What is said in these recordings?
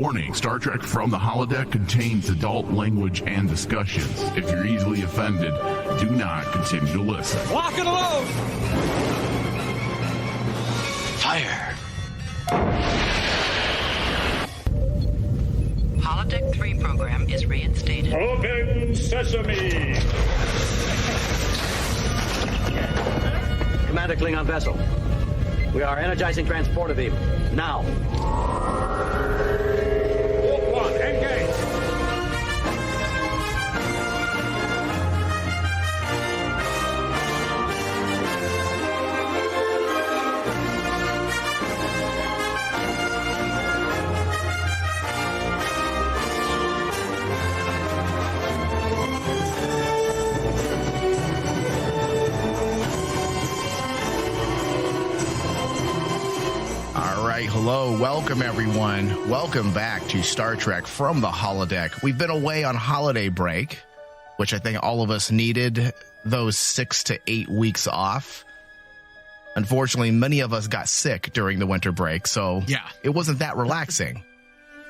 Warning, Star Trek From the Holodeck contains adult language and discussions. If you're easily offended, do not continue to listen. Lock and load! Fire! Holodeck 3 program is reinstated. Open sesame! Commander Klingon vessel. We are energizing transporter beam. Now. Warp 1, engage! Hello, welcome everyone. Welcome back to Star Trek From the Holodeck. We've been away on holiday break, which I think all of us needed those 6 to 8 weeks off. Unfortunately, many of us got sick during the winter break, so yeah, it wasn't that relaxing.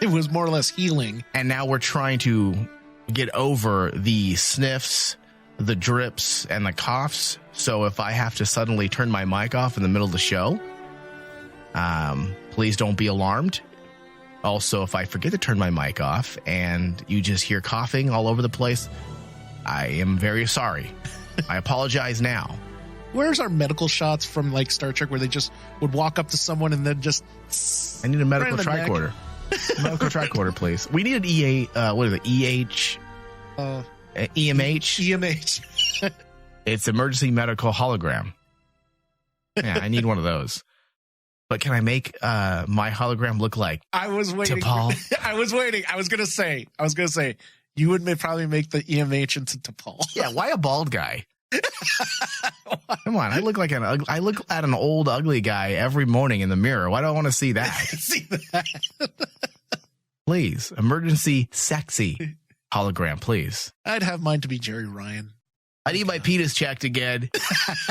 It was more or less healing. And now we're trying to get over the sniffs, the drips, and the coughs. So if I have to suddenly turn my mic off in the middle of the show, please don't be alarmed. Also, if I forget to turn my mic off and you just hear coughing all over the place, I am very sorry. I apologize now. Where's our medical shots from like Star Trek where they just would walk up to someone and then just... I need a medical tricorder. Medical tricorder, please. We need an what is it? EMH? EMH. It's emergency medical hologram. Yeah, I need one of those. But can I make my hologram look like I was waiting. T'Pol? I was waiting. I was gonna say you would probably make the EMH into T'Pol. Yeah, why a bald guy? Come on, I look like I look at an old ugly guy every morning in the mirror. Why do I want to see that? See that? Please, emergency sexy hologram, please. I'd have mine to be Jerry Ryan. I need my penis checked again.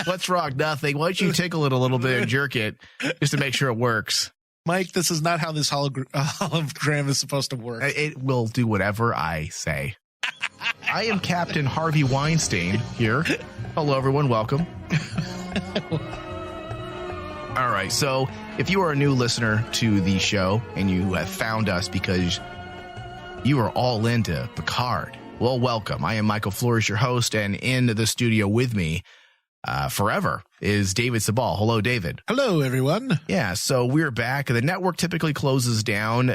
What's wrong? Nothing. Why don't you tickle it a little bit and jerk it just to make sure it works? Mike, this is not how this hologram is supposed to work. It will do whatever I say. I am Captain Harvey Weinstein here. Hello, everyone. Welcome. All right. So if you are a new listener to the show and you have found us because you are all into Picard, well, welcome. I am Michael Flores, your host, and in the studio with me forever is David Chabon. Hello, David. Hello, everyone. Yeah, so we're back. The network typically closes down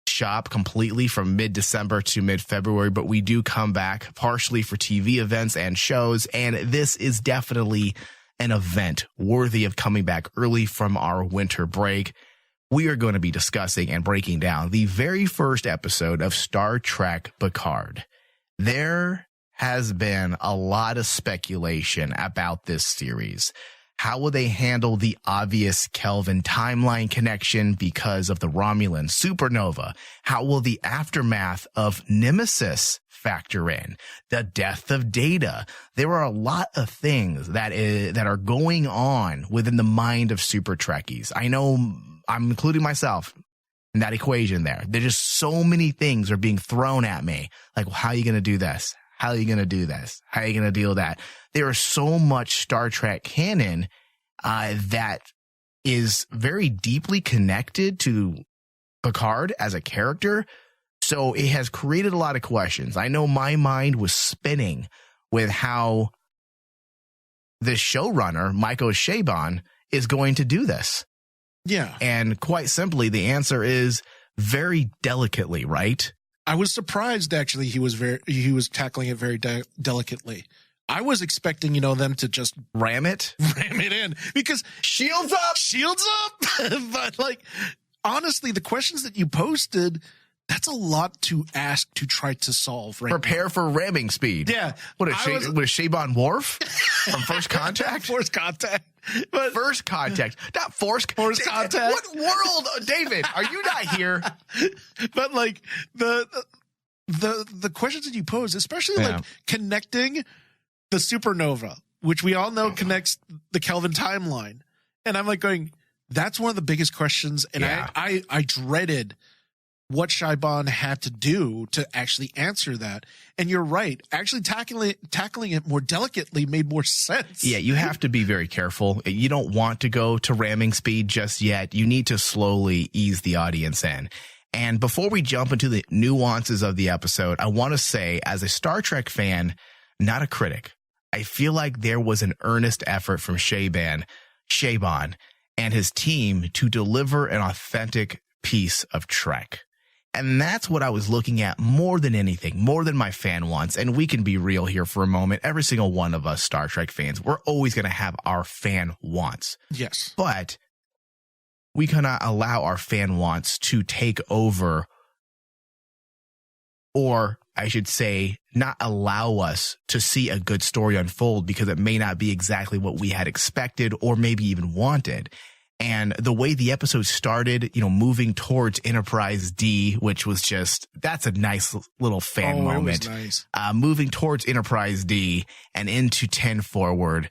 shop completely from mid-December to mid-February, but we do come back partially for TV events and shows, and this is definitely an event worthy of coming back early from our winter break. We are going to be discussing and breaking down the very first episode of Star Trek Picard. There has been a lot of speculation about this series. How will they handle the obvious Kelvin Timeline connection because of the Romulan supernova? How will the aftermath of Nemesis factor in? The death of Data. There are a lot of things that are going on within the mind of Super Trekkies. I know I'm including myself in that equation there. There's just so many things are being thrown at me. Like, well, how are you going to do this? How are you going to do this? How are you going to deal with that? There is so much Star Trek canon that is very deeply connected to Picard as a character. So it has created a lot of questions. I know my mind was spinning with how the showrunner, Michael Chabon, is going to do this. Yeah. And quite simply, the answer is very delicately, right? I was surprised, actually, he was tackling it very delicately. I was expecting, them to just ram it in because shields up. But like, honestly, the questions that you posted, that's a lot to ask to try to solve. Right? Prepare for ramming speed. Yeah. What is Chabon Worf from First Contact? First Contact. But First Contact, not Forced Contact. What world, David? Are you not here? But like the questions that you pose, especially like connecting the supernova, which we all know connects the Kelvin timeline, and I'm like going, that's one of the biggest questions, and I dreaded what Chabon had to do to actually answer that. And you're right. Actually tackling it more delicately made more sense. Yeah, you have to be very careful. You don't want to go to ramming speed just yet. You need to slowly ease the audience in. And before we jump into the nuances of the episode, I want to say, as a Star Trek fan, not a critic, I feel like there was an earnest effort from Chabon and his team to deliver an authentic piece of Trek. And that's what I was looking at more than anything, more than my fan wants. And we can be real here for a moment. Every single one of us Star Trek fans, we're always going to have our fan wants. Yes. But we cannot allow our fan wants to take over, or I should say, not allow us to see a good story unfold, because it may not be exactly what we had expected or maybe even wanted. And the way the episode started, moving towards Enterprise D, which was that's a nice little fan moment. It was nice. Moving towards Enterprise D and into 10 forward.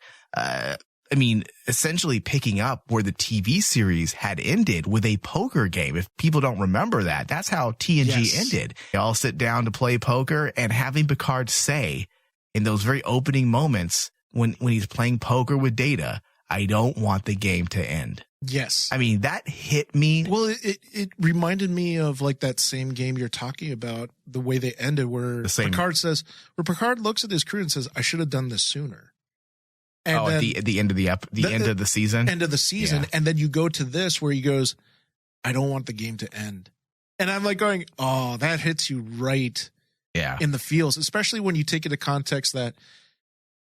Essentially picking up where the TV series had ended with a poker game. If people don't remember that, that's how TNG ended. They all sit down to play poker, and having Picard say in those very opening moments when he's playing poker with Data, I don't want the game to end. Yes. That hit me. Well, it reminded me of like that same game you're talking about, the way they ended, where Picard looks at his crew and says, I should have done this sooner. And at the end of the end of the season. End of the season. Yeah. And then you go to this where he goes, I don't want the game to end. And I'm like going, oh, that hits you right in the feels, especially when you take into context that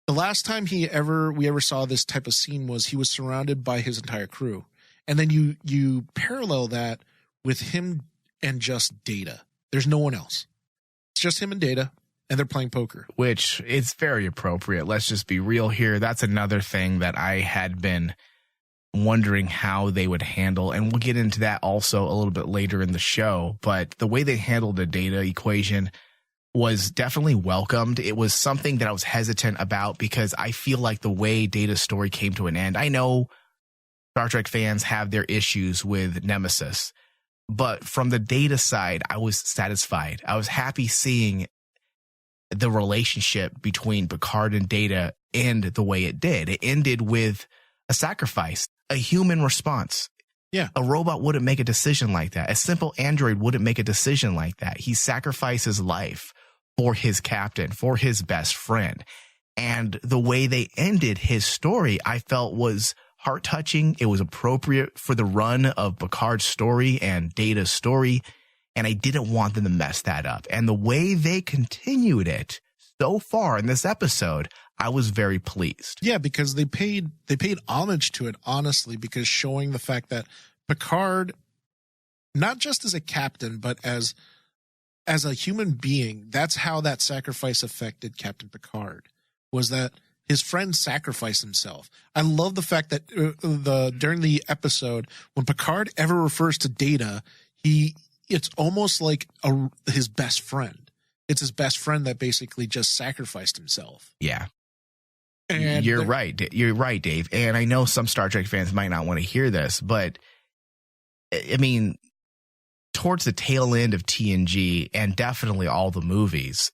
the last time we ever saw this type of scene was he was surrounded by his entire crew. And then you parallel that with him and just Data. There's no one else. It's just him and Data, and they're playing poker. Which is very appropriate. Let's just be real here. That's another thing that I had been wondering how they would handle, and we'll get into that also a little bit later in the show. But the way they handled the Data equation was definitely welcomed. It was something that I was hesitant about, because I feel like the way Data's story came to an end, I know Star Trek fans have their issues with Nemesis, but from the Data side, I was satisfied. I was happy seeing the relationship between Picard and Data end the way it did. It ended with a sacrifice, a human response. Yeah. A robot wouldn't make a decision like that. A simple android wouldn't make a decision like that. He sacrificed his life for his captain, for his best friend. And the way they ended his story, I felt was heart-touching. It was appropriate for the run of Picard's story and Data's story. And I didn't want them to mess that up. And the way they continued it so far in this episode, I was very pleased. Yeah, because they paid homage to it, honestly, because showing the fact that Picard, not just as a captain, but as a human being, that's how that sacrifice affected Captain Picard, was that his friend sacrificed himself. I love the fact that during the episode, when Picard ever refers to Data, it's almost like his best friend. It's his best friend that basically just sacrificed himself. Yeah. And You're right. You're right, Dave. And I know some Star Trek fans might not want to hear this, but towards the tail end of TNG and definitely all the movies,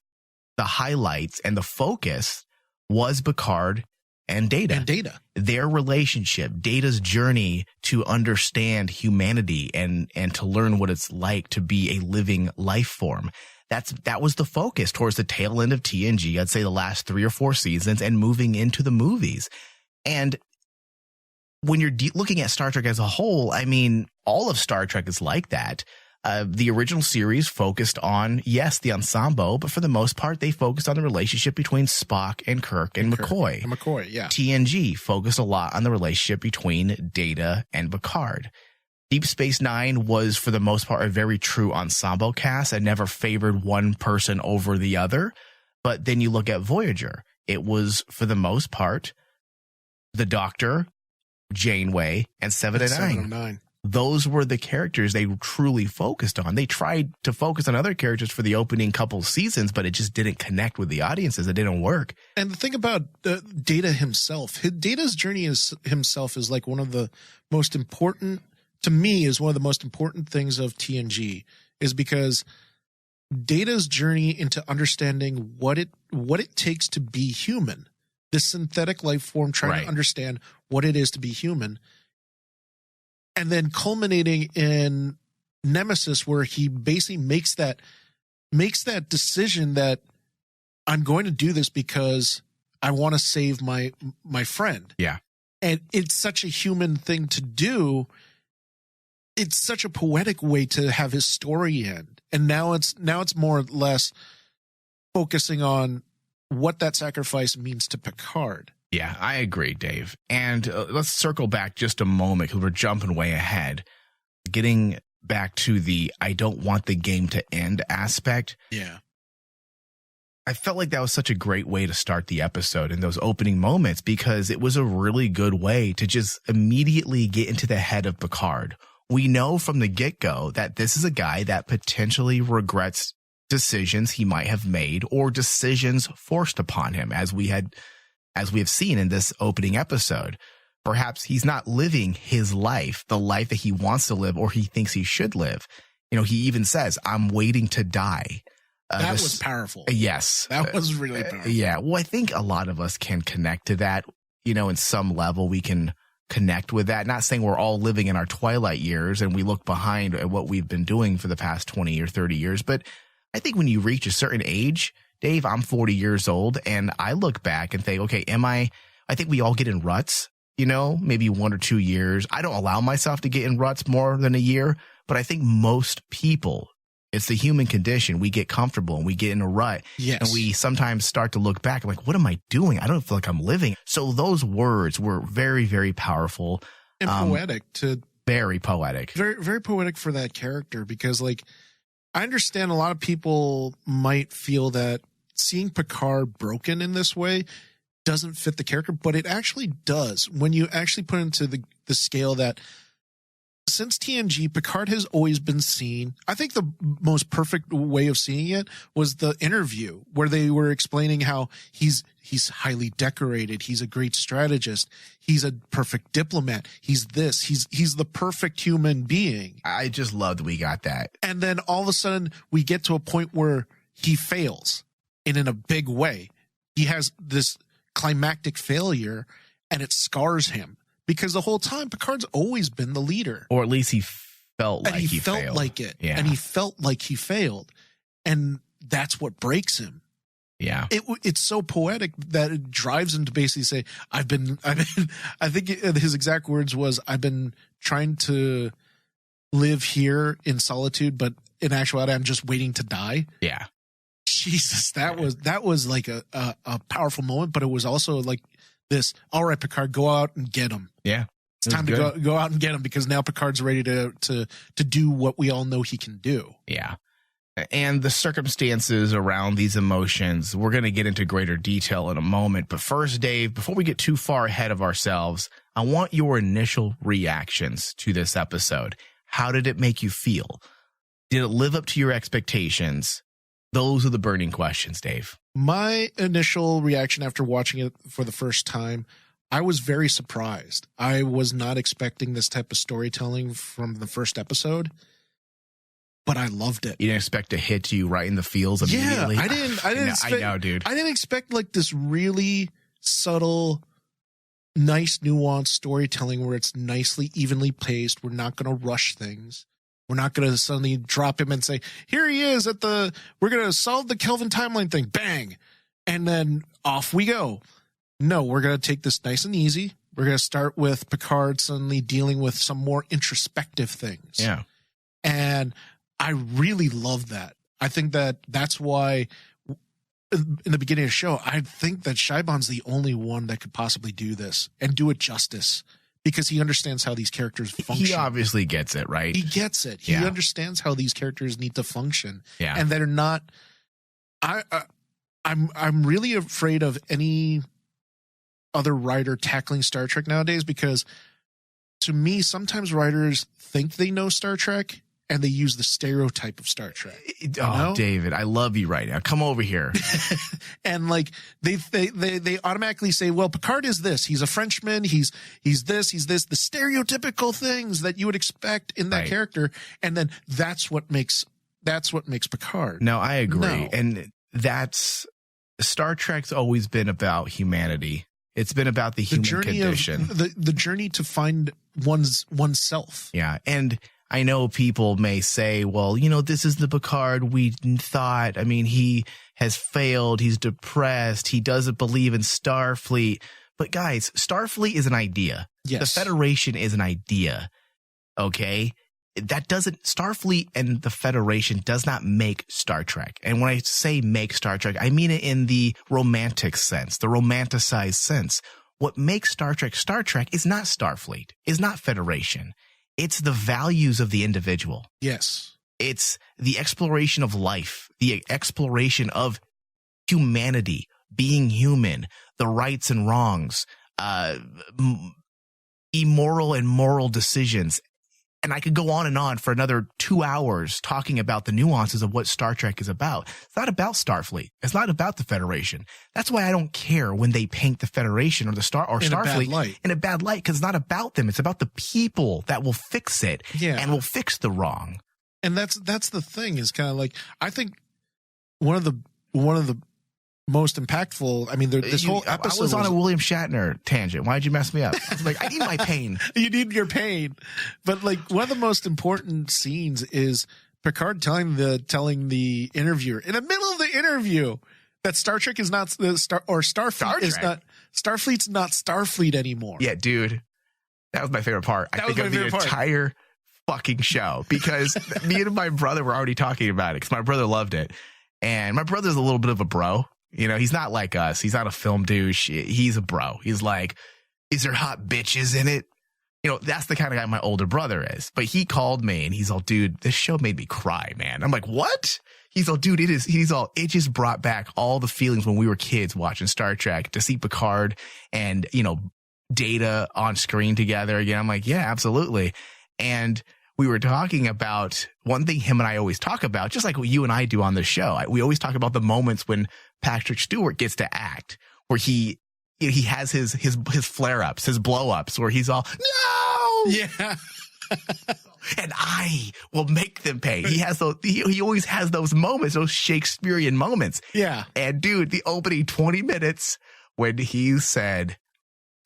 the highlights and the focus was Picard and Data. Their relationship, Data's journey to understand humanity and to learn what it's like to be a living life form. That was the focus towards the tail end of TNG. I'd say the last 3 or 4 seasons and moving into the movies. And when you're looking at Star Trek as a whole, all of Star Trek is like that. The original series focused on, yes, the ensemble, but for the most part, they focused on the relationship between Spock and Kirk and McCoy. TNG focused a lot on the relationship between Data and Picard. Deep Space Nine was, for the most part, a very true ensemble cast and never favored one person over the other. But then you look at Voyager. It was, for the most part, the Doctor, Janeway, and 709. Those were the characters they truly focused on. They tried to focus on other characters for the opening couple seasons, but it just didn't connect with the audiences. It didn't work. And the thing about Data himself, Data's journey himself is like one of the most important, to me, is one of the most important things of TNG, is because Data's journey into understanding what it takes to be human, this synthetic life form trying to understand what it is to be human, and then culminating in Nemesis, where he basically makes that decision that I'm going to do this because I want to save my friend. Yeah. And it's such a human thing to do. It's such a poetic way to have his story end. And now it's more or less focusing on what that sacrifice means to Picard. Yeah, I agree, Dave. And let's circle back just a moment because we're jumping way ahead. Getting back to the I don't want the game to end aspect. Yeah. I felt like that was such a great way to start the episode in those opening moments, because it was a really good way to just immediately get into the head of Picard. We know from the get-go that this is a guy that potentially regrets decisions he might have made or decisions forced upon him, as we have seen in this opening episode. Perhaps he's not living his life, the life that he wants to live or he thinks he should live. You know, he even says, I'm waiting to die. That was powerful. Yes. That was really powerful. Yeah. Well, I think a lot of us can connect to that. You know, in some level, we can connect with that. Not saying we're all living in our twilight years and we look behind at what we've been doing for the past 20 or 30 years. But I think when you reach a certain age, Dave, I'm 40 years old, and I look back and think, okay, I think we all get in ruts, you know, maybe 1 or 2 years. I don't allow myself to get in ruts more than a year, but I think most people, it's the human condition. We get comfortable and we get in a rut. Yes. And we sometimes start to look back. I'm like, what am I doing? I don't feel like I'm living. So those words were very, very powerful. And poetic very poetic. Very, very poetic for that character, because like, I understand a lot of people might feel that seeing Picard broken in this way doesn't fit the character, but it actually does when you actually put into the scale that since TNG, Picard has always been seen. I think the most perfect way of seeing it was the interview where they were explaining how he's highly decorated. He's a great strategist. He's a perfect diplomat. He's this. He's the perfect human being. I just loved we got that. And then all of a sudden we get to a point where he fails and in a big way. He has this climactic failure and it scars him. Because the whole time, Picard's always been the leader. Or at least he felt like he felt failed. like it. Yeah. And he felt like he failed. And that's what breaks him. Yeah. It's so poetic that it drives him to basically say, I think his exact words was, I've been trying to live here in solitude, but in actuality, I'm just waiting to die. Yeah. Jesus, that was like a powerful moment, but it was also like, this, all right, Picard, go out and get him. Yeah. It's time to go out and get him, because now Picard's ready to do what we all know he can do. Yeah. And the circumstances around these emotions, we're going to get into greater detail in a moment. But first, Dave, before we get too far ahead of ourselves, I want your initial reactions to this episode. How did it make you feel? Did it live up to your expectations? Those are the burning questions, Dave. My initial reaction after watching it for the first time, I was very surprised. I was not expecting this type of storytelling from the first episode, but I loved it. You didn't expect to hit you right in the feels immediately? Yeah, I didn't expect, I know, dude. I didn't expect like this really subtle, nice, nuanced storytelling where it's nicely, evenly paced. We're not going to rush things. We're not going to suddenly drop him and say, here he is we're going to solve the Kelvin Timeline thing. Bang. And then off we go. No, we're going to take this nice and easy. We're going to start with Picard suddenly dealing with some more introspective things. Yeah. And I really love that. I think that's why in the beginning of the show, I think that Chabon's the only one that could possibly do this and do it justice. Because he understands how these characters function. He obviously gets it, right? He gets it. He understands how these characters need to function. Yeah. And they're not. I'm really afraid of any other writer tackling Star Trek nowadays, because to me, sometimes writers think they know Star Trek and they use the stereotype of Star Trek. Oh, David, I love you right now. Come over here. And like they automatically say, well, Picard is this. He's a Frenchman. He's this. The stereotypical things that you would expect in that character. And then that's what makes that's what makes Picard. No, I agree. No. And that's Star Trek's always been about humanity. It's been about the human condition. The journey to find oneself. Yeah. And I know people may say, well, you know, this is the Picard we thought. I mean, he has failed. He's depressed. He doesn't believe in Starfleet. But guys, Starfleet is an idea. Yes. The Federation is an idea. Okay. Starfleet and the Federation does not make Star Trek. And when I say make Star Trek, I mean it in the romantic sense, the romanticized sense. What makes Star Trek is not Starfleet, is not Federation. It's the values of the individual. Yes. It's the exploration of life, the exploration of humanity, being human, the rights and wrongs, immoral and moral decisions. And I could go on for another 2 hours talking about the nuances of what Star Trek is about. It's not about Starfleet. It's not about the Federation. That's why I don't care when they paint the Federation or Starfleet in a bad light, because it's not about them. It's about the people that will fix it and will fix the wrong. And that's the thing, is kind of like, I think one of the most impactful. I mean, this whole episode I was on a William Shatner tangent. Why'd you mess me up? I was like, I need my pain. You need your pain. But like, one of the most important scenes is Picard telling the interviewer in the middle of the interview that Star Trek is not Starfleet is not Starfleet's not Starfleet anymore. Yeah, dude, that was my favorite part. I think of the entire fucking show, because me and my brother were already talking about it because my brother loved it, and my brother's a little bit of a bro. You know, he's not like us. He's not a film douche. He's a bro. He's like, is there hot bitches in it? You know, that's the kind of guy my older brother is. But he called me and he's all, dude, this show made me cry, man. I'm like, what? He's all, dude, it just brought back all the feelings when we were kids watching Star Trek, to see Picard and, you know, Data on screen together again. I'm like, yeah, absolutely. And we were talking about one thing him and I always talk about, just like what you and I do on the show. We always talk about the moments when Patrick Stewart gets to act, where he has his flare-ups, his blow-ups, where he's all, no! Yeah. And I will make them pay. He has those, he always has those moments, those Shakespearean moments. Yeah. And dude, the opening 20 minutes when he said,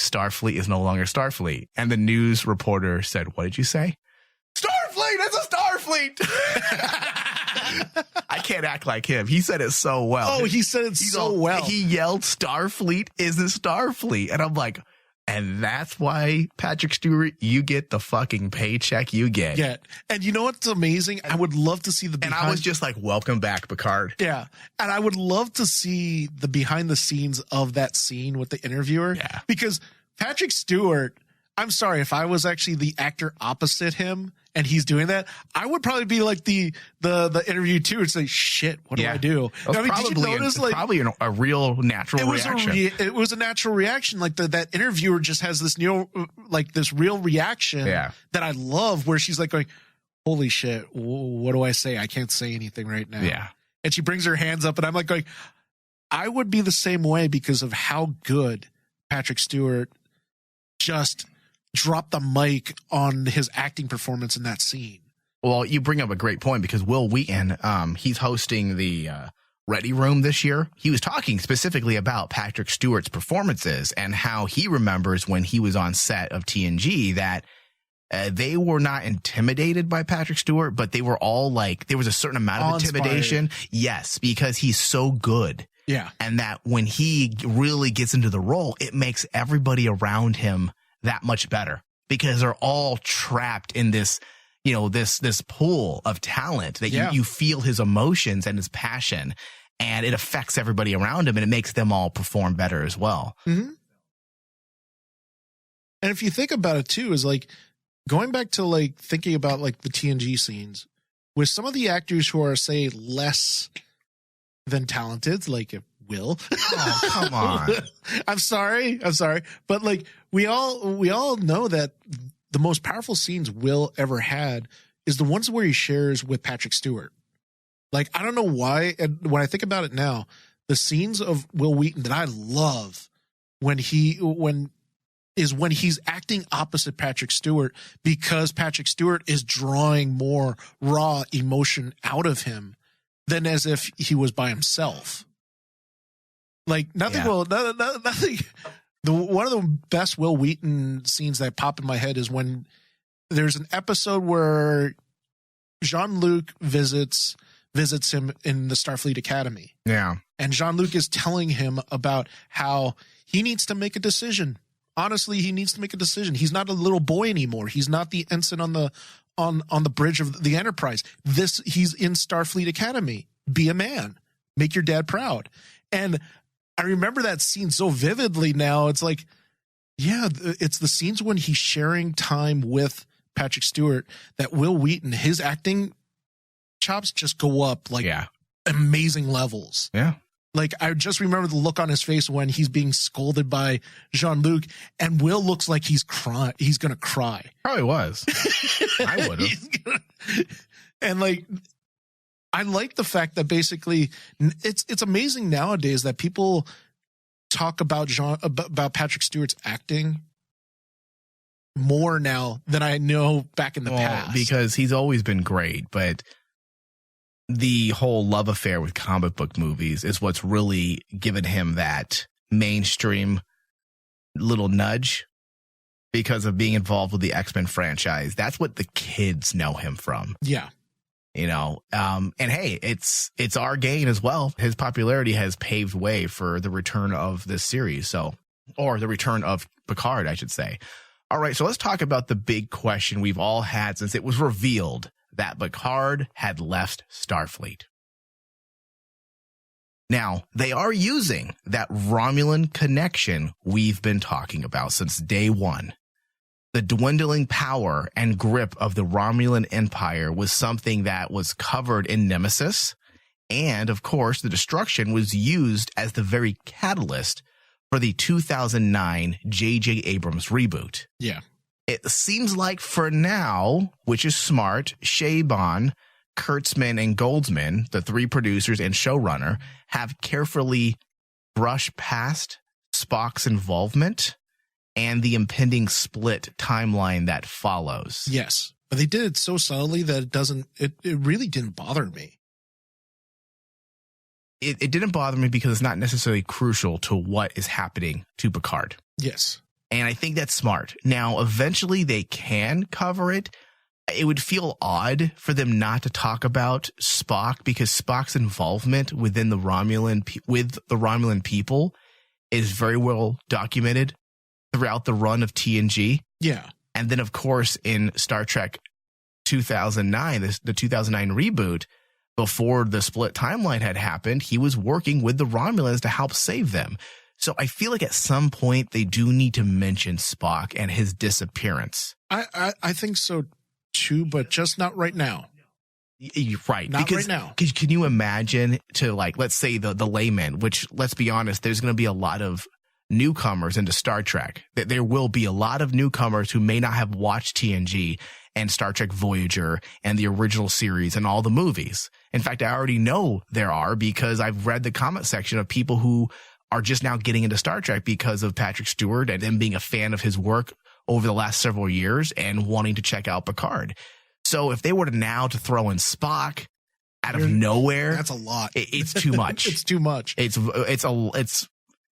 Starfleet is no longer Starfleet. And the news reporter said, what did you say? Starfleet! It's a Starfleet! I can't act like him. He said it so well. Oh, he said it so well. He yelled, Starfleet isn't Starfleet. And I'm like, and that's why, Patrick Stewart, you get the fucking paycheck you get. Yeah. And you know what's amazing? I would love to see the behind. And I was just like, welcome back, Picard. Yeah. And I would love to see the behind the scenes of that scene with the interviewer. Yeah. Because Patrick Stewart, I'm sorry, if I was actually the actor opposite him and he's doing that, I would probably be like the interview too and say, shit, what do I do? I mean, did you notice, probably a real natural reaction. It was a natural reaction. Like that interviewer just has this this real reaction that I love, where she's like going, holy shit, what do I say? I can't say anything right now. Yeah. And she brings her hands up and I'm like going, I would be the same way because of how good Patrick Stewart just dropped the mic on his acting performance in that scene. Well, you bring up a great point, because Will Wheaton, he's hosting the Ready Room this year. He was talking specifically about Patrick Stewart's performances and how he remembers when he was on set of TNG that they were not intimidated by Patrick Stewart, but they were all like, there was a certain amount of intimidation. Yes, because he's so good. Yeah. And that when he really gets into the role, it makes everybody around him that much better, because they're all trapped in this, you know, this pool of talent that you feel his emotions and his passion, and it affects everybody around him, and it makes them all perform better as well. Mm-hmm. And if you think about it too, is like going back to like thinking about like the TNG scenes with some of the actors who are, say, less than talented, like Will. Oh, come on. I'm sorry. But like we all know that the most powerful scenes Will ever had is the ones where he shares with Patrick Stewart. Like, I don't know why. And when I think about it now, the scenes of Will Wheaton that I love when in is when he's acting opposite Patrick Stewart, because Patrick Stewart is drawing more raw emotion out of him than as if he was by himself. Like nothing. Yeah. Well, nothing. One of the best Will Wheaton scenes that pop in my head is when there's an episode where Jean-Luc visits him in the Starfleet Academy. Yeah. And Jean-Luc is telling him about how he needs to make a decision. Honestly, he needs to make a decision. He's not a little boy anymore. He's not the ensign on the bridge of the Enterprise. He's in Starfleet Academy. Be a man. Make your dad proud. And I remember that scene so vividly now. It's like, yeah, it's the scenes when he's sharing time with Patrick Stewart that Will Wheaton, his acting chops just go up like amazing levels. Yeah. Like, I just remember the look on his face when he's being scolded by Jean-Luc, and Will looks like he's crying. He's going to cry. Probably was. I would have. And like, I like the fact that basically it's amazing nowadays that people talk about Patrick Stewart's acting more now than I know back in the past. Because he's always been great, but the whole love affair with comic book movies is what's really given him that mainstream little nudge because of being involved with the X-Men franchise. That's what the kids know him from. Yeah. You know, and hey, it's our gain as well. His popularity has paved way for the return of this series. Or the return of Picard, I should say. All right, so let's talk about the big question we've all had since it was revealed that Picard had left Starfleet. Now, they are using that Romulan connection we've been talking about since day one. The dwindling power and grip of the Romulan Empire was something that was covered in Nemesis. And, of course, the destruction was used as the very catalyst for the 2009 J.J. Abrams reboot. Yeah. It seems like for now, which is smart, Chabon, Kurtzman, and Goldsman, the three producers and showrunner, have carefully brushed past Spock's involvement and the impending split timeline that follows. Yes. But they did it so subtly that it really didn't bother me. It didn't bother me because it's not necessarily crucial to what is happening to Picard. Yes. And I think that's smart. Now, eventually they can cover it. It would feel odd for them not to talk about Spock because Spock's involvement within the Romulan people is very well documented throughout the run of TNG. Yeah. And then, of course, in Star Trek 2009, the 2009 reboot, before the split timeline had happened, he was working with the Romulans to help save them. So I feel like at some point they do need to mention Spock and his disappearance. I think so too, but just not right now. Right. Not because, right now. Can you imagine to, like, let's say the layman, which, let's be honest, there's going to be a lot of newcomers into Star Trek. There will be a lot of newcomers who may not have watched TNG and Star Trek Voyager and the original series and all the movies. In fact, I already know there are because I've read the comment section of people who are just now getting into Star Trek because of Patrick Stewart and them being a fan of his work over the last several years and wanting to check out Picard. So if they were to throw in Spock out of nowhere, that's a lot. It's too much. It's too much.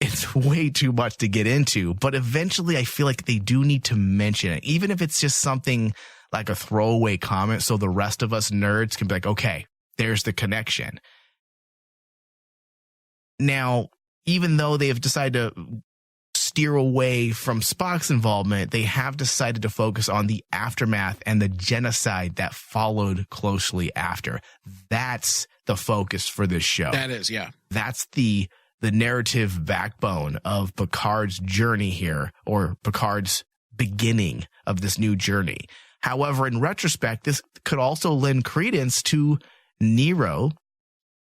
It's way too much to get into, but eventually I feel like they do need to mention it, even if it's just something like a throwaway comment so the rest of us nerds can be like, okay, there's the connection. Now, even though they have decided to steer away from Spock's involvement, they have decided to focus on the aftermath and the genocide that followed closely after. That's the focus for this show. That is, yeah. That's the narrative backbone of Picard's journey here, or Picard's beginning of this new journey. However, in retrospect, this could also lend credence to Nero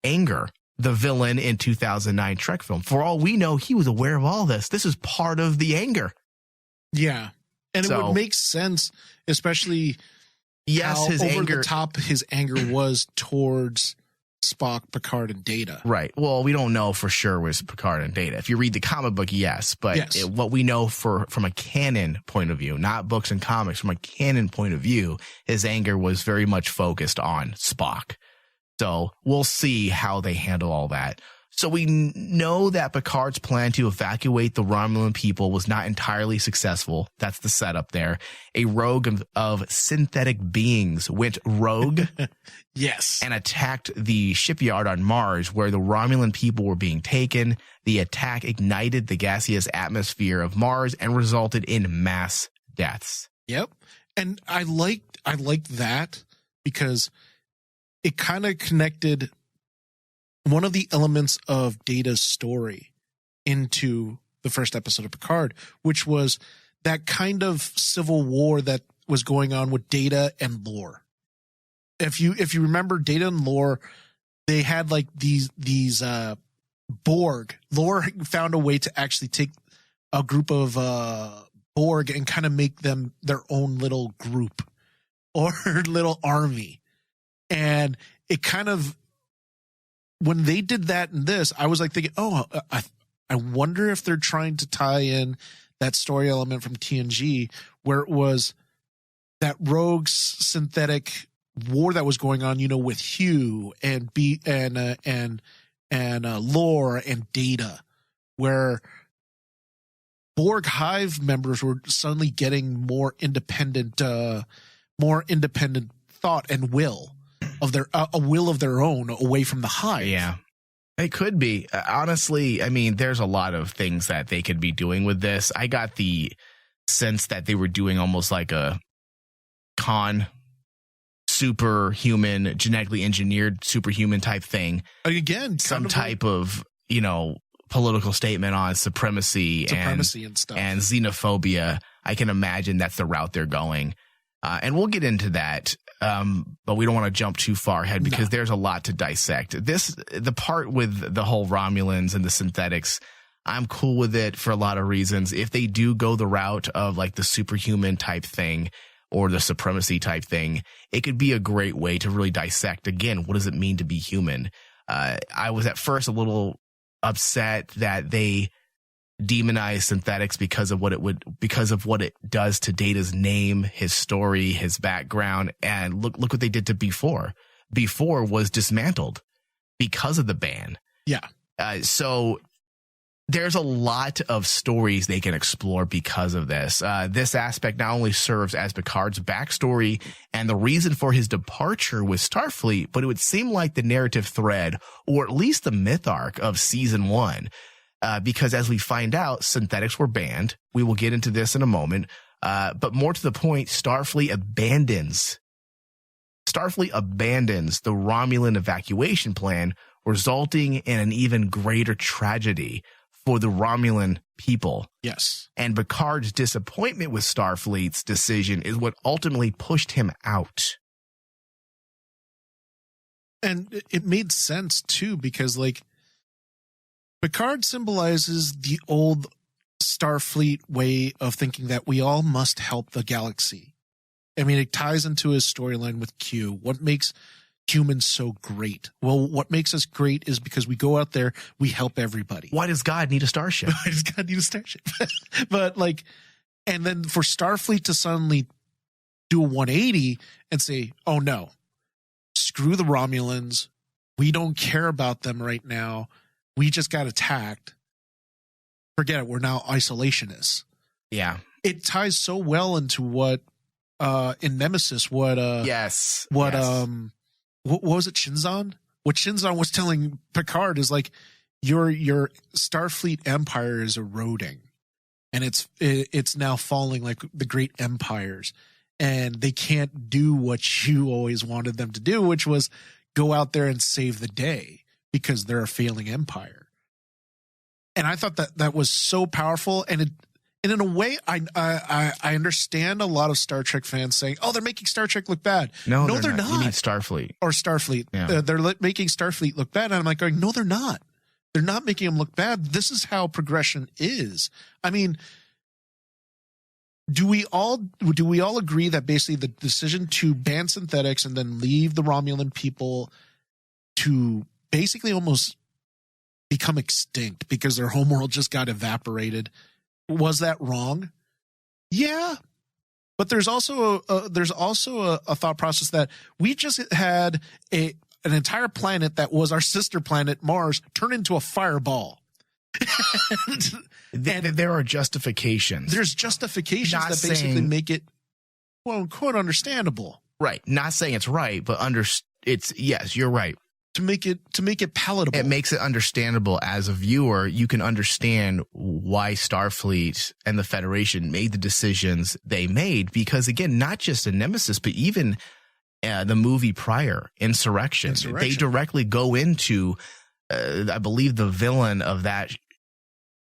Anger, the villain in 2009 Trek film. For all we know, he was aware of all this. This is part of the anger. Yeah. And it would make sense, especially yes, how his over anger, the top his anger was towards Spock, Picard, and Data. Right. Well, we don't know for sure was Picard and Data. If you read the comic book, yes. But Yes. What we know from a canon point of view, not books and comics, from a canon point of view, his anger was very much focused on Spock. So we'll see how they handle all that. So we know that Picard's plan to evacuate the Romulan people was not entirely successful. That's the setup there. A rogue of synthetic beings went rogue Yes. and attacked the shipyard on Mars where the Romulan people were being taken. The attack ignited the gaseous atmosphere of Mars and resulted in mass deaths. Yep. And I liked that because it kind of connected one of the elements of Data's story into the first episode of Picard, which was that kind of civil war that was going on with Data and Lore. If you remember Data and Lore, they had like these Borg. Lore found a way to actually take a group of Borg and kind of make them their own little group or little army. And it kind of, when they did that in this, I was like thinking, I wonder if they're trying to tie in that story element from TNG where it was that rogue synthetic war that was going on, with Hugh and Lore and Data, where Borg Hive members were suddenly getting more independent thought and will of their a will of their own away from the Hive. Yeah, it could be. Honestly, I mean, there's a lot of things that they could be doing with this. I got the sense that they were doing almost like a superhuman, genetically engineered superhuman type thing. Again, some type of, political statement on supremacy and stuff and xenophobia. I can imagine that's the route they're going. And we'll get into that. But we don't want to jump too far ahead because there's a lot to dissect. The part with the whole Romulans and the synthetics, I'm cool with it for a lot of reasons. If they do go the route of like the superhuman type thing or the supremacy type thing, it could be a great way to really dissect, again, what does it mean to be human? I was at first a little upset that they demonize synthetics because of what it does to Data's name, his story, his background, and look what they did to Before. Before was dismantled because of the ban. Yeah. So there's a lot of stories they can explore because of this. This aspect not only serves as Picard's backstory and the reason for his departure with Starfleet, but it would seem like the narrative thread, or at least the myth arc of season 1. Because as we find out, synthetics were banned. We will get into this in a moment. But more to the point, Starfleet abandons the Romulan evacuation plan, resulting in an even greater tragedy for the Romulan people. Yes. And Picard's disappointment with Starfleet's decision is what ultimately pushed him out. And it made sense too, because like Picard symbolizes the old Starfleet way of thinking that we all must help the galaxy. I mean, it ties into his storyline with Q. What makes humans so great? Well, what makes us great is because we go out there, we help everybody. Why does God need a starship? Why does God need a starship? But like, and then for Starfleet to suddenly do a 180 and say, oh no, screw the Romulans. We don't care about them right now. We just got attacked. Forget it. We're now isolationists. Yeah. It ties so well into what in Nemesis, what was it, Shinzon? What Shinzon was telling Picard is like your Starfleet empire is eroding, and it's now falling like the great empires, and they can't do what you always wanted them to do, which was go out there and save the day because they're a failing empire. And I thought that was so powerful, and in a way, I understand a lot of Star Trek fans saying, "Oh, they're making Star Trek look bad." No, they're not. You mean Starfleet or Starfleet? Yeah. They're making Starfleet look bad, and I'm like going, "No, they're not. They're not making them look bad. This is how progression is." I mean, do we all agree that basically the decision to ban synthetics and then leave the Romulan people to basically almost become extinct because their homeworld just got evaporated. Was that wrong? Yeah. But there's also a thought process that we just had an entire planet that was our sister planet, Mars, turn into a fireball. And there are justifications. There's justifications Not that basically saying- make it, quote unquote, understandable. Right. Not saying it's right, but yes, you're right. To make it palatable. It makes it understandable as a viewer. You can understand why Starfleet and the Federation made the decisions they made, because again, not just in Nemesis, but even the movie prior, Insurrection. They directly go into, I believe, the villain of that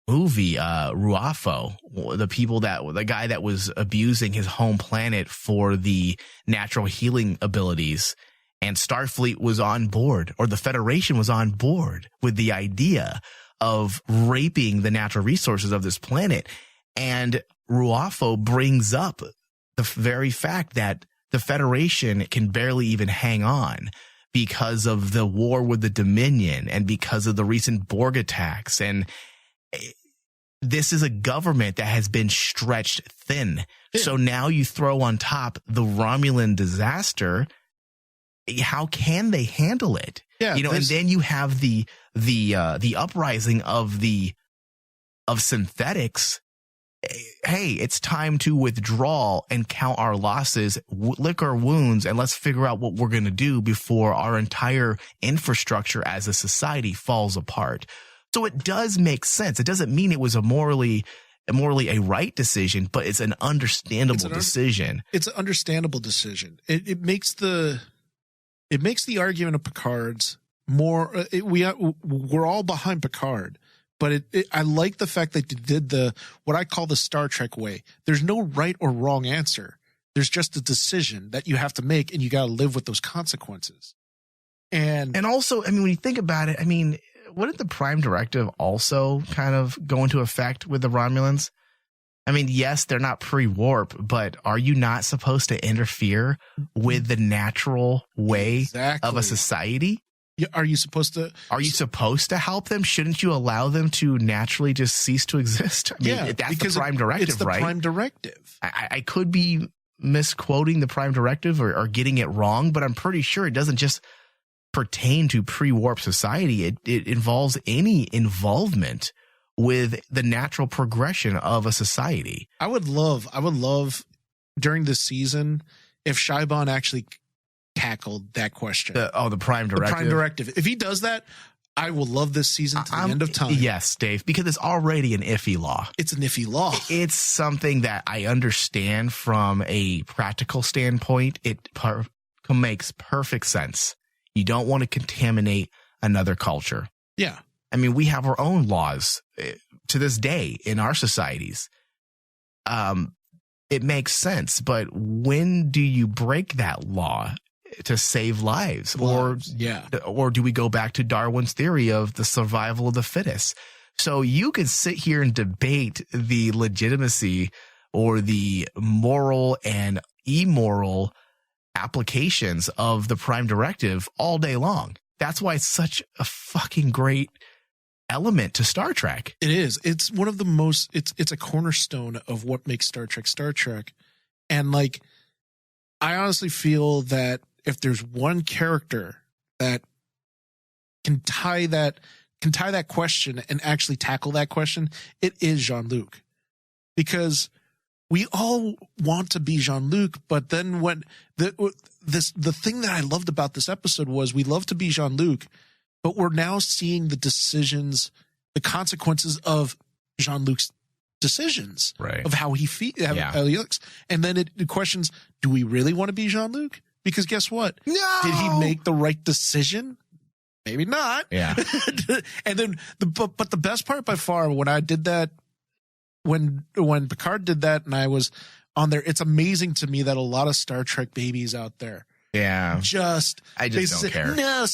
movie, Ruafo, the guy that was abusing his home planet for the natural healing abilities. And Starfleet was on board, or the Federation was on board with the idea of raping the natural resources of this planet. And Ruafo brings up the very fact that the Federation can barely even hang on because of the war with the Dominion and because of the recent Borg attacks. And this is a government that has been stretched thin. Yeah. So now you throw on top the Romulan disaster. How can they handle it? Yeah, and then you have the uprising of synthetics. Hey, it's time to withdraw and count our losses, lick our wounds, and let's figure out what we're going to do before our entire infrastructure as a society falls apart. So it does make sense. It doesn't mean it was a morally a right decision, but it's an understandable decision. It's an understandable decision. It makes the argument of Picard's more. We're all behind Picard, but I like the fact that they did what I call the Star Trek way. There's no right or wrong answer. There's just a decision that you have to make, and you got to live with those consequences. And also, I mean, when you think about it, I mean, wouldn't the Prime Directive also kind of go into effect with the Romulans? I mean, yes, they're not pre-warp, but are you not supposed to interfere with the natural way of a society? Yeah, are you supposed to help them? Shouldn't you allow them to naturally just cease to exist? I mean, that's the Prime Directive, it's the right? Prime Directive. I could be misquoting the Prime Directive or getting it wrong, but I'm pretty sure it doesn't just pertain to pre-warp society. It involves any involvement with the natural progression of a society. I would love during this season if Chabon actually tackled that question. The Prime Directive. The Prime Directive. If he does that, I will love this season to the end of time. Yes, Dave, because it's already an iffy law. It's an iffy law. It's something that I understand from a practical standpoint. It makes perfect sense. You don't want to contaminate another culture. Yeah. I mean, we have our own laws to this day in our societies. It makes sense, but when do you break that law to save lives? Or do we go back to Darwin's theory of the survival of the fittest? So you could sit here and debate the legitimacy or the moral and immoral applications of the Prime Directive all day long. That's why it's such a fucking great element to Star Trek. It is. It's one of the most, it's a cornerstone of what makes Star Trek Star Trek. And like, I honestly feel that if there's one character that can tie that question and actually tackle that question, it is Jean-Luc. Because we all want to be Jean-Luc, but then when the thing that I loved about this episode was we love to be Jean-Luc, but we're now seeing the decisions, the consequences of Jean-Luc's decisions, right? Of how he how he looks. And then it questions, do we really want to be Jean-Luc? Because guess what? No! Did he make the right decision? Maybe not. Yeah. And then but the best part by far when I did that, when Picard did that and I was on there, it's amazing to me that a lot of Star Trek babies out there Yeah. I just don't care. No,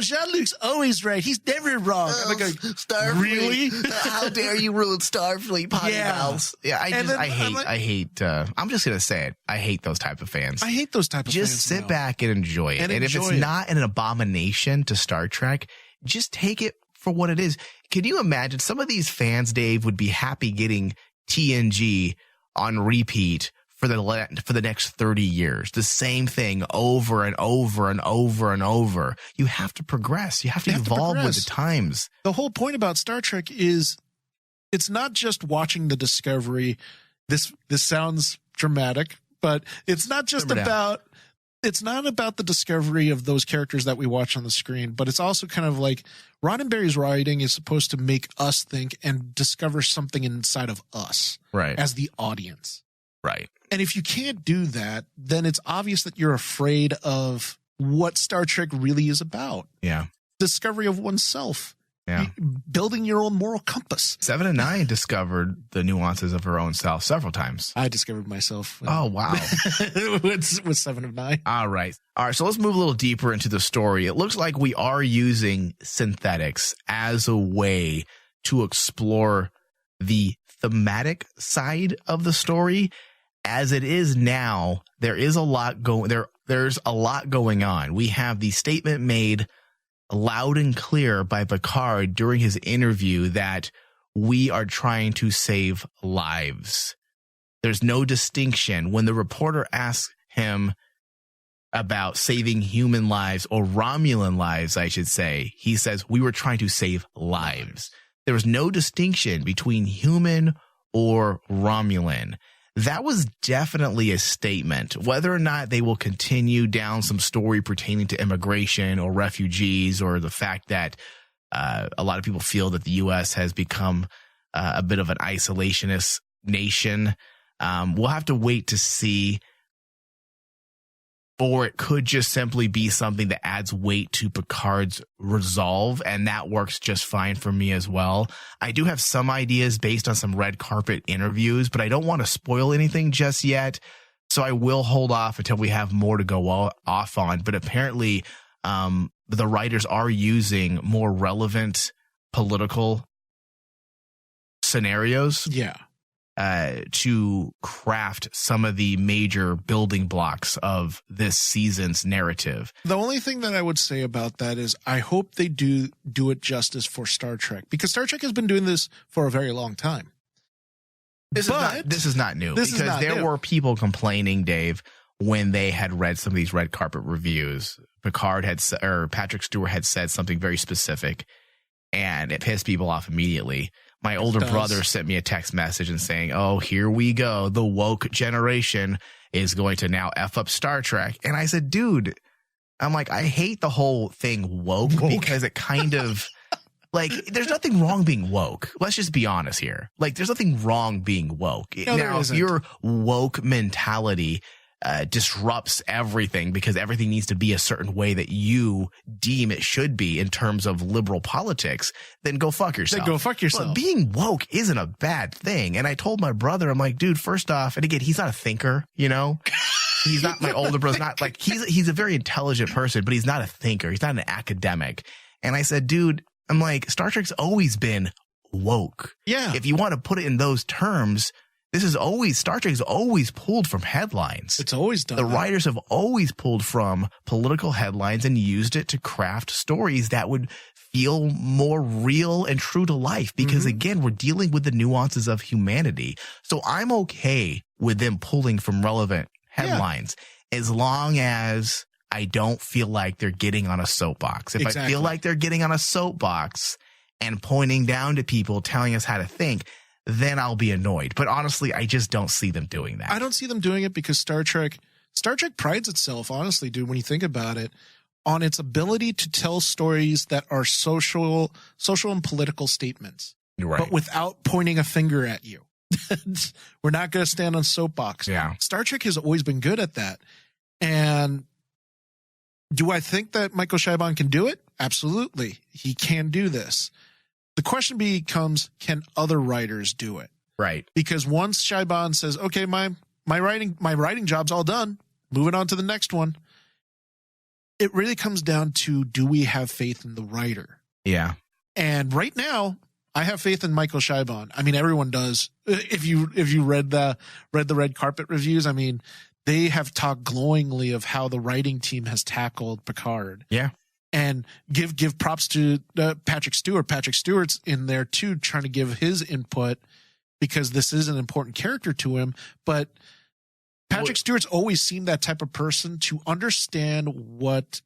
Jean-Luc's always right. He's never wrong. I'm like, Starfleet. Really? How dare you ruin Starfleet, potty mouths? Yeah, I'm just going to say it. I hate those type of fans. I hate those type of fans. Just sit back and enjoy it. And if it's not an abomination to Star Trek, just take it for what it is. Can you imagine some of these fans, Dave, would be happy getting TNG on repeat for the next 30 years, the same thing over and over and over and over. You have to progress. You have to evolve with the times. The whole point about Star Trek is it's not just watching the Discovery. This sounds dramatic, but it's not just about the discovery of those characters that we watch on the screen, but it's also kind of like Roddenberry's writing is supposed to make us think and discover something inside of us, right, as the audience. Right. And if you can't do that, then it's obvious that you're afraid of what Star Trek really is about. Yeah. Discovery of oneself. Yeah. Building your own moral compass. 7 and 9 discovered the nuances of her own self several times. I discovered myself. Oh, wow. with 7 of 9. All right. So let's move a little deeper into the story. It looks like we are using synthetics as a way to explore the thematic side of the story. As it is now, there's a lot going on. We have the statement made loud and clear by Picard during his interview that we are trying to save lives. There's no distinction. When the reporter asks him about saving human lives, or Romulan lives, I should say, he says, we were trying to save lives. There was no distinction between human or Romulan. That was definitely a statement. Whether or not they will continue down some story pertaining to immigration or refugees, or the fact that a lot of people feel that the U.S. has become a bit of an isolationist nation, we'll have to wait to see. Or it could just simply be something that adds weight to Picard's resolve, and that works just fine for me as well. I do have some ideas based on some red carpet interviews, but I don't want to spoil anything just yet, so I will hold off until we have more to go off on. But apparently, the writers are using more relevant political scenarios. Yeah. To craft some of the major building blocks of this season's narrative. The only thing that I would say about that is I hope they do it justice for Star Trek, because Star Trek has been doing this for a very long time. This is not new, because there were people complaining, Dave, when they had read some of these red carpet reviews. Patrick Stewart had said something very specific, and it pissed people off immediately. My older brother sent me a text message and saying, oh, here we go. The woke generation is going to now F up Star Trek. And I said, dude, I'm like, I hate the whole thing woke. Because it kind of like, there's nothing wrong being woke. Let's just be honest here. Like, there's nothing wrong being woke. No, now, if your woke mentality disrupts everything because everything needs to be a certain way that you deem it should be in terms of liberal politics, then go fuck yourself. But being woke isn't a bad thing. And I told my brother, I'm like, dude, first off, and again, he's not a thinker, you know? He's not my older brother. Not like he's a very intelligent person, but he's not a thinker. He's not an academic. And I said, dude, I'm like, Star Trek's always been woke. Yeah. If you want to put it in those terms, Star Trek has always pulled from headlines. It's always done. The writers have always pulled from political headlines and used it to craft stories that would feel more real and true to life. Because again, we're dealing with the nuances of humanity. So I'm okay with them pulling from relevant headlines as long as I don't feel like they're getting on a soapbox. If I feel like they're getting on a soapbox and pointing down to people, telling us how to think, then I'll be annoyed. But honestly, I just don't see them doing that. I don't see them doing it because Star Trek prides itself, honestly, dude, when you think about it, on its ability to tell stories that are social and political statements. Right. But without pointing a finger at you. We're not going to stand on soapbox. Yeah. Star Trek has always been good at that. And do I think that Michael Chabon can do it? Absolutely. He can do this. The question becomes, can other writers do it? Right. Because once Chabon says, okay, my writing job's all done, moving on to the next one, it really comes down to, do we have faith in the writer? Yeah. And right now, I have faith in Michael Chabon. I mean, everyone does. If you read the red carpet reviews, I mean, they have talked glowingly of how the writing team has tackled Picard. Yeah. And give props to Patrick Stewart. Patrick Stewart's in there too, trying to give his input, because this is an important character to him. But Patrick Stewart's always seemed that type of person to understand what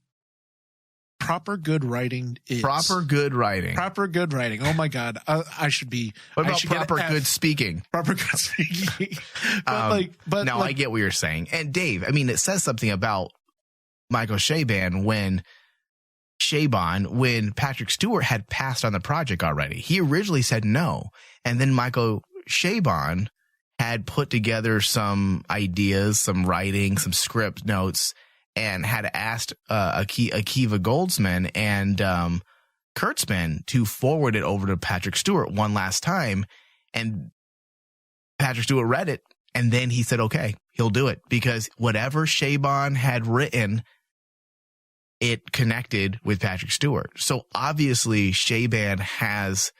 proper good writing is. Proper good writing. Proper good writing. Oh my God. I should be. What about proper good speaking? Proper good speaking. I get what you're saying. And Dave, I mean, it says something about Michael Chabon when Patrick Stewart had passed on the project already. He originally said no. And then Michael Chabon had put together some ideas, some writing, some script notes, and had asked Akiva Goldsman and Kurtzman to forward it over to Patrick Stewart one last time. And Patrick Stewart read it, and then he said, okay, he'll do it, because whatever Chabon had written, it connected with Patrick Stewart. So obviously Chabon has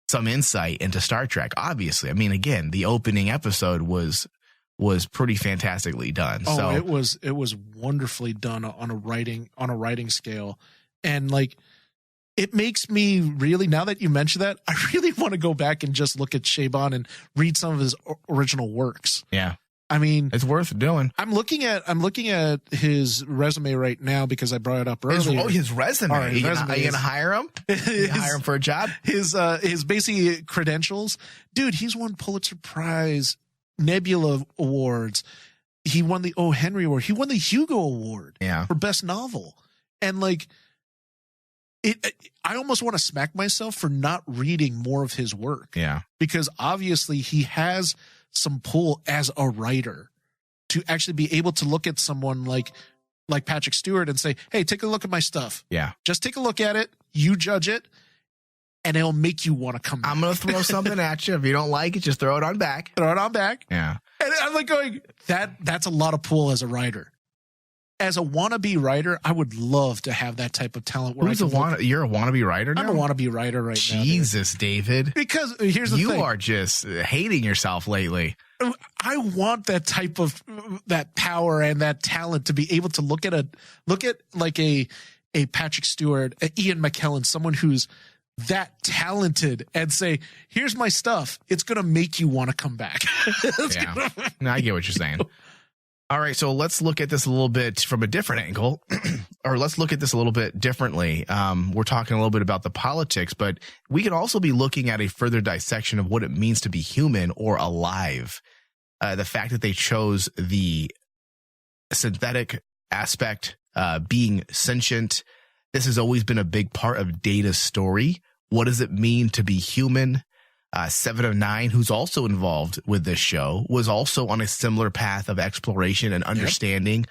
some insight into Star Trek. Obviously, I mean, again, the opening episode was pretty fantastically done. Oh, so it was wonderfully done on a writing scale. And like, it makes me really, now that you mention that, I really want to go back and just look at Chabon and read some of his original works. Yeah. I mean, it's worth doing. I'm looking at his resume right now, because I brought it up earlier. His resume. All right, are you gonna hire him? Hire him for a job? His basic credentials. Dude, he's won Pulitzer Prize, Nebula Awards. He won the O. Henry Award. He won the Hugo Award for Best Novel. And like, I almost want to smack myself for not reading more of his work. Yeah. Because obviously he has some pull as a writer to actually be able to look at someone like Patrick Stewart and say, hey, take a look at my stuff. Yeah. Just take a look at it. You judge it. And it'll make you want to come back. I'm going to throw something at you. If you don't like it, just throw it on back. Throw it on back. Yeah. And I'm like going, that's a lot of pull as a writer. As a wannabe writer, I would love to have that type of talent. You're a wannabe writer now? I'm a wannabe writer right now. Jesus, David. Because here's the thing. You are just hating yourself lately. I want that type of that power and that talent to be able to look at like a Patrick Stewart, a Ian McKellen, someone who's that talented, and say, here's my stuff. It's going to make you want to come back. Yeah. No, I get what you're saying. All right, so let's look at this a little bit from a different angle, or let's look at this a little bit differently. We're talking a little bit about the politics, but we can also be looking at a further dissection of what it means to be human or alive. The fact that they chose the synthetic aspect, being sentient. This has always been a big part of Data's story. What does it mean to be human? 7 of 9, who's also involved with this show, was also on a similar path of exploration and understanding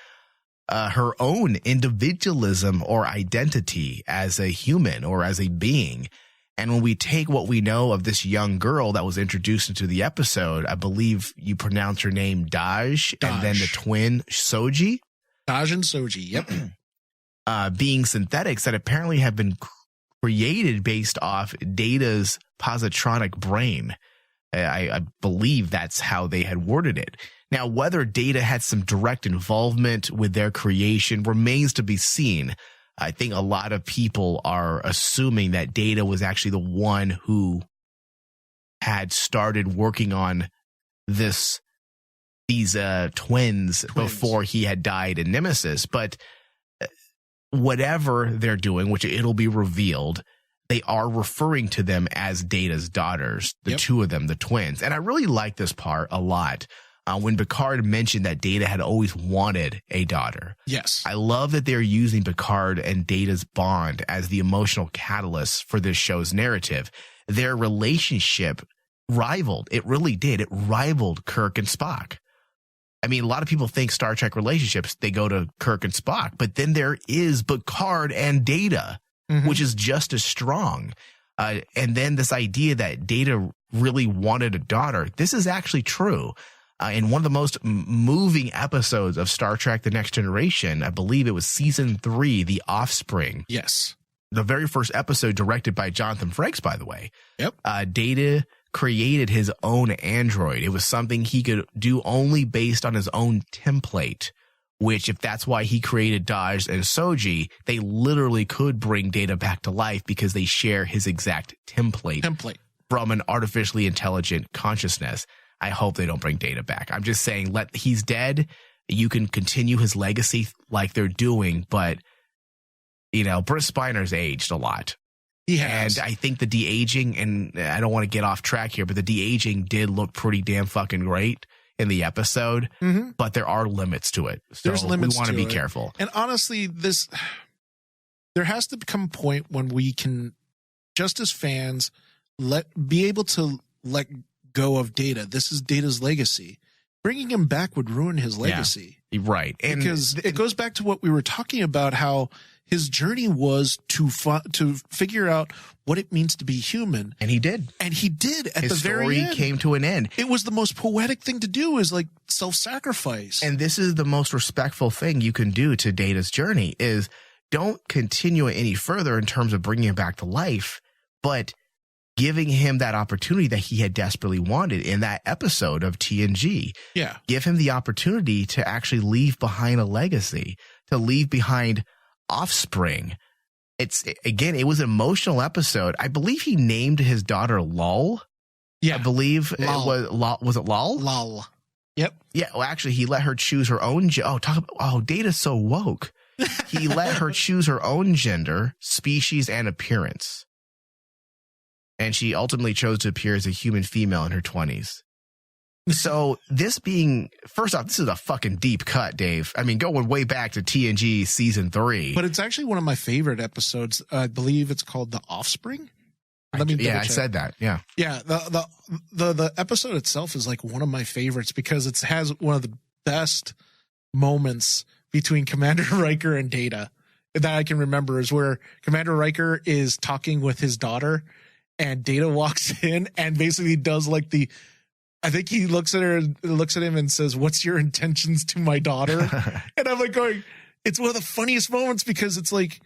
her own individualism or identity as a human or as a being. And when we take what we know of this young girl that was introduced into the episode, I believe you pronounce her name Daj, and then the twin Soji. Daj and Soji, yep. Being synthetics that apparently have been created based off Data's positronic brain. I believe that's how they had worded it. Now, whether Data had some direct involvement with their creation remains to be seen. I think a lot of people are assuming that Data was actually the one who had started working on these twins before he had died in Nemesis. But whatever they're doing, which it'll be revealed, they are referring to them as Data's daughters, the two of them, the twins. And I really like this part a lot. When Picard mentioned that Data had always wanted a daughter. Yes. I love that they're using Picard and Data's bond as the emotional catalyst for this show's narrative. Their relationship rivaled. It really did. It rivaled Kirk and Spock. I mean, a lot of people think Star Trek relationships, they go to Kirk and Spock, but then there is Picard and Data, which is just as strong. And then this idea that Data really wanted a daughter, this is actually true. in one of the most moving episodes of Star Trek The Next Generation. I believe it was season 3, The Offspring. Yes. The very first episode, directed by Jonathan Frakes, by the way. Yep. Data created his own android. It was something he could do only based on his own template, which, if that's why he created Daj and Soji, they literally could bring Data back to life because they share his exact template from an artificially intelligent consciousness. I hope they don't bring Data back. I'm just saying, he's dead. You can continue his legacy like they're doing, but, Bruce Spiner's aged a lot. He has. And I think the de-aging, and I don't want to get off track here, but the de-aging did look pretty damn fucking great in the episode, but there are limits to it. So there's limits. We want to be careful. And honestly, there has to become a point when we can, just as fans, be able to let go of Data. This is Data's legacy. Bringing him back would ruin his legacy. Yeah, right. And because it goes back to what we were talking about, how his journey was to figure out what it means to be human. And he did. At his the very end. His story came to an end. It was the most poetic thing to do, is like self-sacrifice. And this is the most respectful thing you can do to Data's journey, is don't continue it any further in terms of bringing him back to life, but giving him that opportunity that he had desperately wanted in that episode of TNG. Yeah. Give him the opportunity to actually leave behind a legacy, to leave behind offspring. It was an emotional episode. I believe he named his daughter Lul. Yeah. I believe Lul. it was Lul. Was it Lul? Lul. Yep. Yeah. Well, actually, he let her choose her own. Data's so woke. He let her choose her own gender, species, and appearance. And she ultimately chose to appear as a human female in her 20s. So this being, first off, this is a fucking deep cut, Dave. I mean, going way back to TNG season 3. But it's actually one of my favorite episodes. I believe it's called The Offspring. I said that. Yeah. Yeah. The episode itself is like one of my favorites because it has one of the best moments between Commander Riker and Data that I can remember, is where Commander Riker is talking with his daughter and Data walks in and basically does like I think he looks at him and says, "What's your intentions to my daughter?" And I'm like going, it's one of the funniest moments because it's like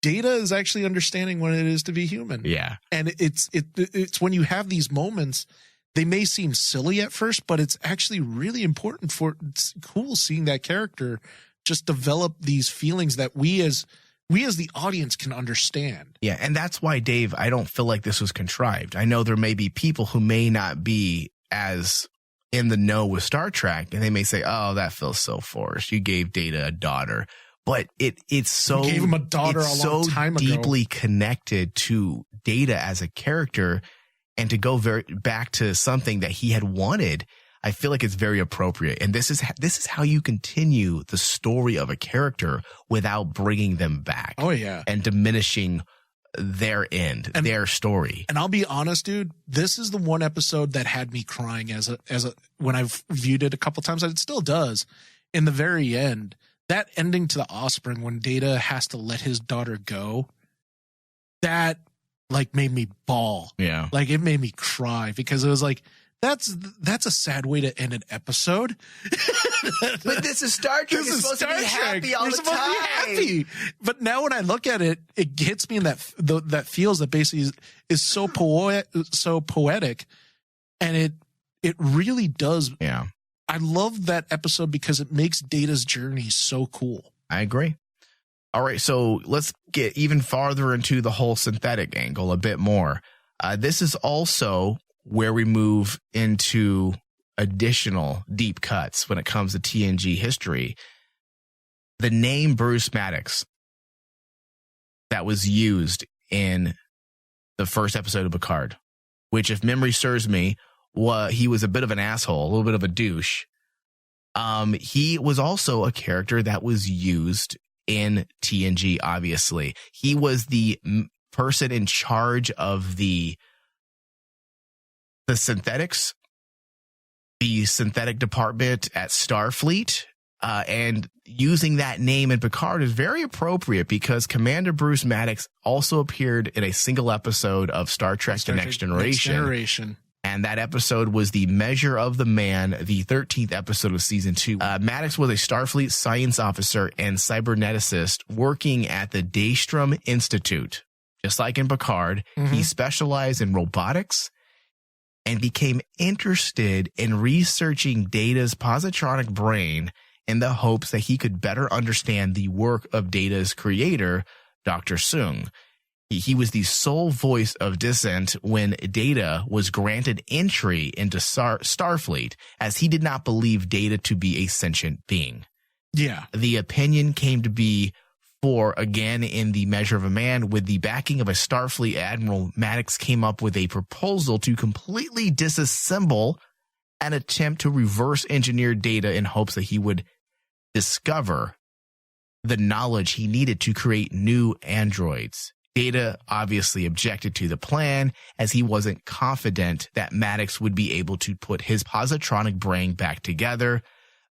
Data is actually understanding what it is to be human. Yeah. And it's when you have these moments, they may seem silly at first, but it's actually really important it's cool seeing that character just develop these feelings that we as the audience can understand. Yeah. And that's why, Dave, I don't feel like this was contrived. I know there may be people who may not be as in the know with Star Trek, and they may say, "Oh, that feels so forced. You gave Data a daughter." But it's so, you gave him a daughter a long time ago. Deeply connected to Data as a character, and to go back to something that he had wanted, I feel like it's very appropriate. And this is how you continue the story of a character without bringing them back. Oh yeah, and diminishing their their story. And I'll be honest, dude, this is the one episode that had me crying when I've viewed it a couple times, and it still does. In the very end, that ending to The Offspring, when Data has to let his daughter go, that like made me bawl. Yeah. Like it made me cry because it was like, that's a sad way to end an episode. But this is Star Trek. You're supposed to be happy all the time. To be happy. But now when I look at it, it gets me in that feels that basically is so poetic, and it really does. Yeah. I love that episode because it makes Data's journey so cool. I agree. All right, so let's get even farther into the whole synthetic angle a bit more. This is also where we move into additional deep cuts when it comes to TNG history. The name Bruce Maddox that was used in the first episode of Picard, which, if memory serves me, he was a bit of an asshole, a little bit of a douche. He was also a character that was used in TNG, obviously. He was the person in charge of the synthetics, the synthetic department at Starfleet, and using that name in Picard is very appropriate because Commander Bruce Maddox also appeared in a single episode of Star Trek: The Next Generation And that episode was The Measure of the Man, the 13th episode of season 2. Maddox was a Starfleet science officer and cyberneticist working at the Daystrom Institute. Just like in Picard, he specialized in robotics and became interested in researching Data's positronic brain in the hopes that he could better understand the work of Data's creator, Dr. Soong. He was the sole voice of dissent when Data was granted entry into Starfleet, as he did not believe Data to be a sentient being. Yeah. The opinion came to be for, again, in The Measure of a Man, with the backing of a Starfleet admiral, Maddox came up with a proposal to completely disassemble an attempt to reverse engineer Data in hopes that he would discover the knowledge he needed to create new androids. Data obviously objected to the plan, as he wasn't confident that Maddox would be able to put his positronic brain back together.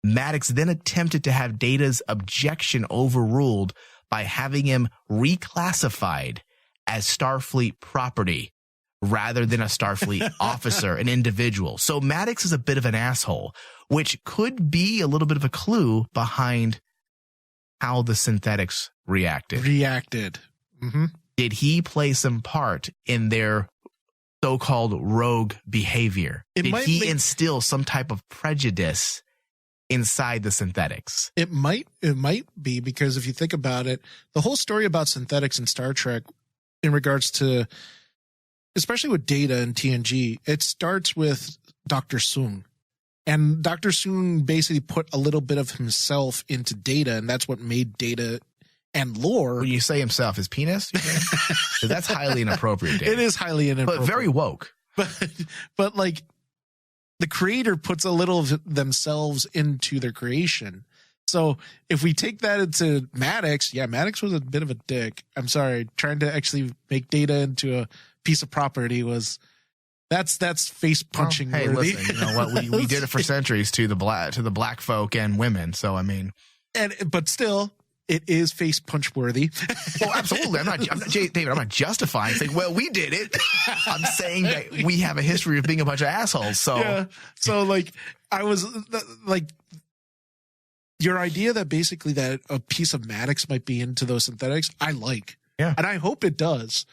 Maddox then attempted to have Data's objection overruled by having him reclassified as Starfleet property rather than a Starfleet officer, an individual. So Maddox is a bit of an asshole, which could be a little bit of a clue behind how the synthetics reacted. Mm-hmm. Did he play some part in their so-called rogue behavior? Did he instill some type of prejudice inside the synthetics? It might be, because if you think about it, the whole story about synthetics in Star Trek, in regards to, especially with Data and TNG, it starts with Dr. Soong. And Dr. Soong basically put a little bit of himself into Data, and that's what made Data and lore. When you say himself, his penis? That's highly inappropriate, Dave. It is highly inappropriate. But very woke. But like, the creator puts a little of themselves into their creation. So if we take that into Maddox, yeah, Maddox was a bit of a dick. I'm sorry. Trying to actually make Data into a piece of property was, that's face punching. Well, hey, listen, you know what? We did it for centuries to the black folk and women. So, I mean, but still, it is face punch worthy. Oh, absolutely. I'm not David. I'm not justifying saying, well, we did it. I'm saying that we have a history of being a bunch of assholes. So, yeah. So like, I was like, your idea that basically that a piece of Maddox might be into those synthetics, I like. Yeah. And I hope it does.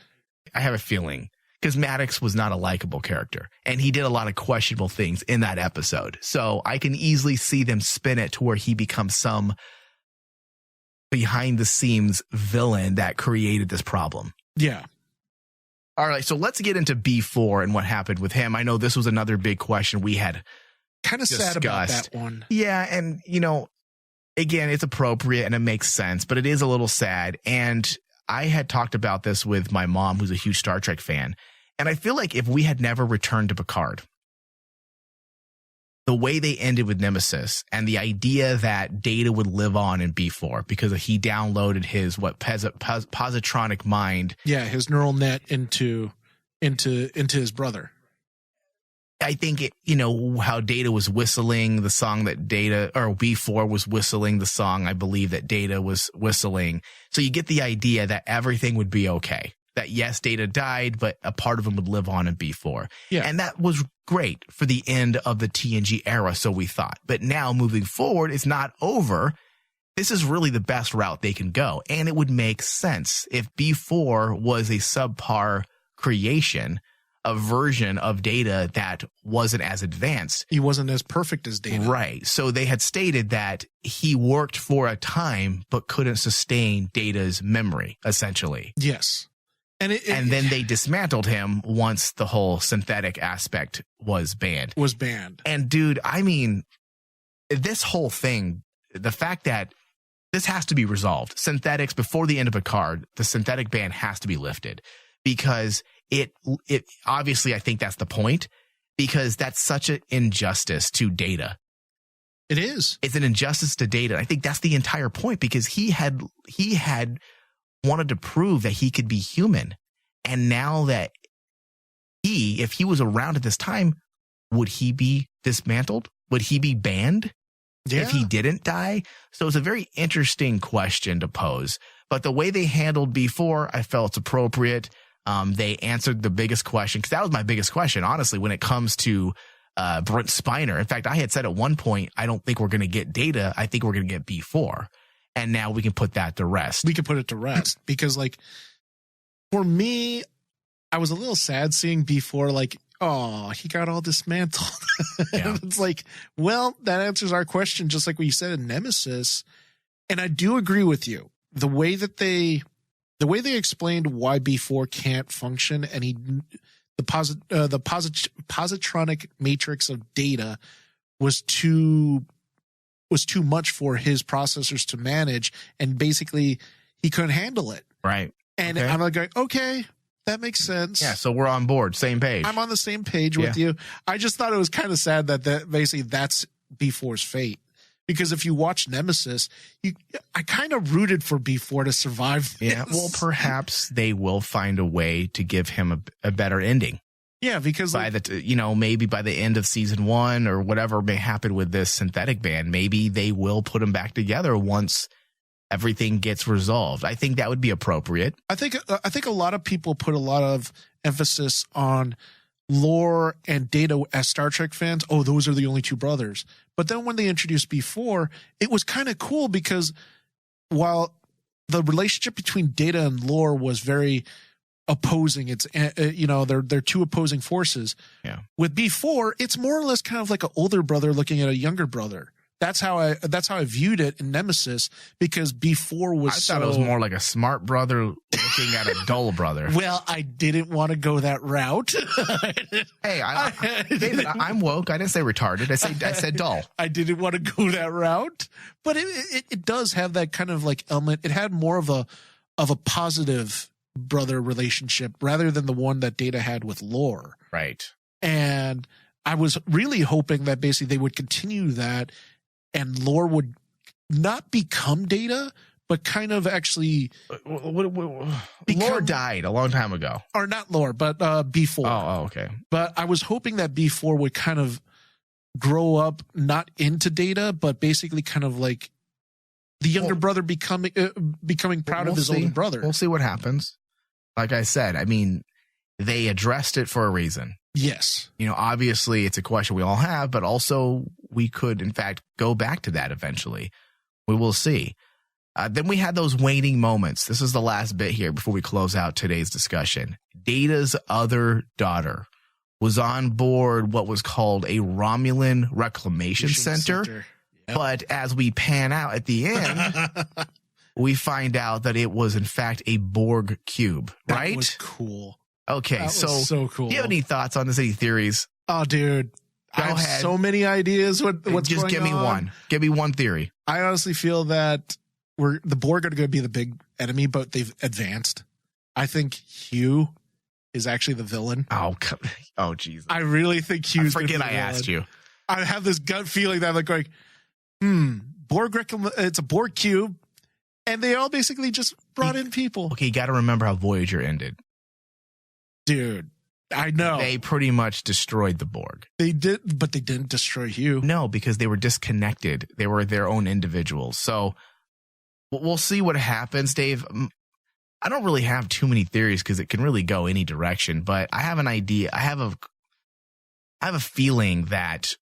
I have a feeling, because Maddox was not a likable character, and he did a lot of questionable things in that episode. So I can easily see them spin it to where he becomes some behind the scenes villain that created this problem. Yeah. All right. So let's get into B4 and what happened with him. I know this was another big question we had kind of sad about that one. Yeah. And, you know, again, it's appropriate and it makes sense, but it is a little sad. And I had talked about this with my mom, who's a huge Star Trek fan. And I feel like if we had never returned to Picard, the way they ended with Nemesis and the idea that Data would live on in B4 because he downloaded his positronic mind. Yeah, his neural net into his brother. I think it, you know, how Data was whistling the song that B4 was whistling the song, I believe, that Data was whistling. So you get the idea that everything would be okay. That yes, Data died, but a part of him would live on in B4. Yeah. And that was great for the end of the TNG era, so we thought. But now moving forward, it's not over. This is really the best route they can go. And it would make sense if B4 was a subpar creation, a version of Data that wasn't as advanced. He wasn't as perfect as Data. Right. So they had stated that he worked for a time, but couldn't sustain Data's memory, essentially. Yes. And then they dismantled him once the whole synthetic aspect was banned. And dude, I mean, this whole thing, the fact that this has to be resolved. Synthetics, before the end of Picard, the synthetic ban has to be lifted, because it obviously, I think that's the point, because that's such an injustice to Data. It is. It's an injustice to Data. I think that's the entire point, because he had wanted to prove that he could be human. And now that if he was around at this time, would he be dismantled? Would he be banned if he didn't die? So it's a very interesting question to pose. But the way they handled B4, I felt it's appropriate. They answered the biggest question, because that was my biggest question, honestly, when it comes to Brent Spiner. In fact, I had said at one point, I don't think we're going to get Data. I think we're going to get B4. And now we can put that to rest. We can put it to rest because, like, for me, I was a little sad seeing B4, like, oh, he got all dismantled. Yeah. It's like, well, that answers our question, just like we said in Nemesis. And I do agree with you. The way they explained why B4 can't function, and the positronic matrix of Data was too much for his processors to manage, and basically he couldn't handle it. Right. And okay. I'm like, okay, that makes sense. Yeah, so we're on board, same page. I'm on the same page with you. I just thought it was kind of sad that basically that's B4's fate. Because if you watch Nemesis, I kind of rooted for B4 to survive this. Yeah, well, perhaps they will find a way to give him a better ending. Yeah, because by maybe by the end of season 1 or whatever may happen with this synthetic band, maybe they will put them back together once everything gets resolved. I think that would be appropriate. I think a lot of people put a lot of emphasis on lore and Data as Star Trek fans. Oh, those are the only two brothers. But then when they introduced B4, it was kind of cool because while the relationship between Data and lore was very opposing, it's they're two opposing forces. Yeah. With B4, it's more or less kind of like an older brother looking at a younger brother. That's how I viewed it in Nemesis, because B4 was I thought it was more like a smart brother looking at a dull brother. Well, I didn't want to go that route. Hey, David, I'm woke. I didn't say retarded. I said dull. I didn't want to go that route, but it does have that kind of like element. It had more of a positive brother relationship rather than the one that Data had with lore. Right. And I was really hoping that basically they would continue that, and lore would not become Data, but kind of actually lore died a long time ago. Or not lore, but B4. Oh, okay. But I was hoping that B4 would kind of grow up not into Data, but basically kind of like the younger brother becoming proud of his older brother. We'll see what happens. Like I said, I mean, they addressed it for a reason. Yes. Obviously it's a question we all have, but also we could, in fact, go back to that eventually. We will see. Then we had those waning moments. This is the last bit here before we close out today's discussion. Data's other daughter was on board what was called a Romulan Reclamation Center. Yep. But as we pan out at the end, we find out that it was, in fact, a Borg cube, right? That was cool. Okay, that was so cool. Do you have any thoughts on this? Any theories? Oh, dude. I have so many ideas. What's just going give me on. one. Give me one theory. I honestly feel that the Borg are going to be the big enemy, but they've advanced. I think Hugh is actually the villain. Oh, Jesus. I really think Hugh's I forget I asked you. I have this gut feeling that I'm like going, it's a Borg cube, and they all basically just brought in people. Okay, you got to remember how Voyager ended. Dude, I know. They pretty much destroyed the Borg. They did, but they didn't destroy Hugh. No, because they were disconnected. They were their own individuals. So we'll see what happens, Dave. I don't really have too many theories because it can really go any direction, but I have an idea. I have a feeling that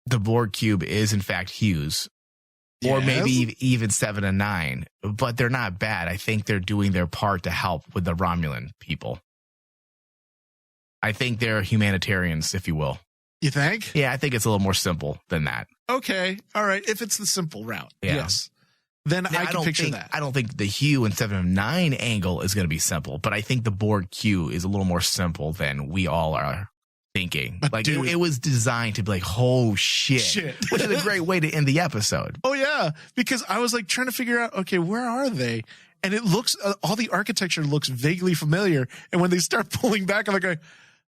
the Borg cube is in fact Hugh's. Or maybe even 7 and 9, but they're not bad. I think they're doing their part to help with the Romulan people. I think they're humanitarians, if you will. You think? Yeah, I think it's a little more simple than that. Okay. All right. If it's the simple route. Yeah. Yes. Then I can picture that. I don't think the Hugh and 7 and 9 angle is going to be simple, but I think the Borg Q is a little more simple than we all are thinking. But like dude, it was designed to be like, oh shit. Which is a great way to end the episode. Oh yeah, because I was like trying to figure out, okay, where are they? And it looks, all the architecture looks vaguely familiar. And when they start pulling back, I'm like,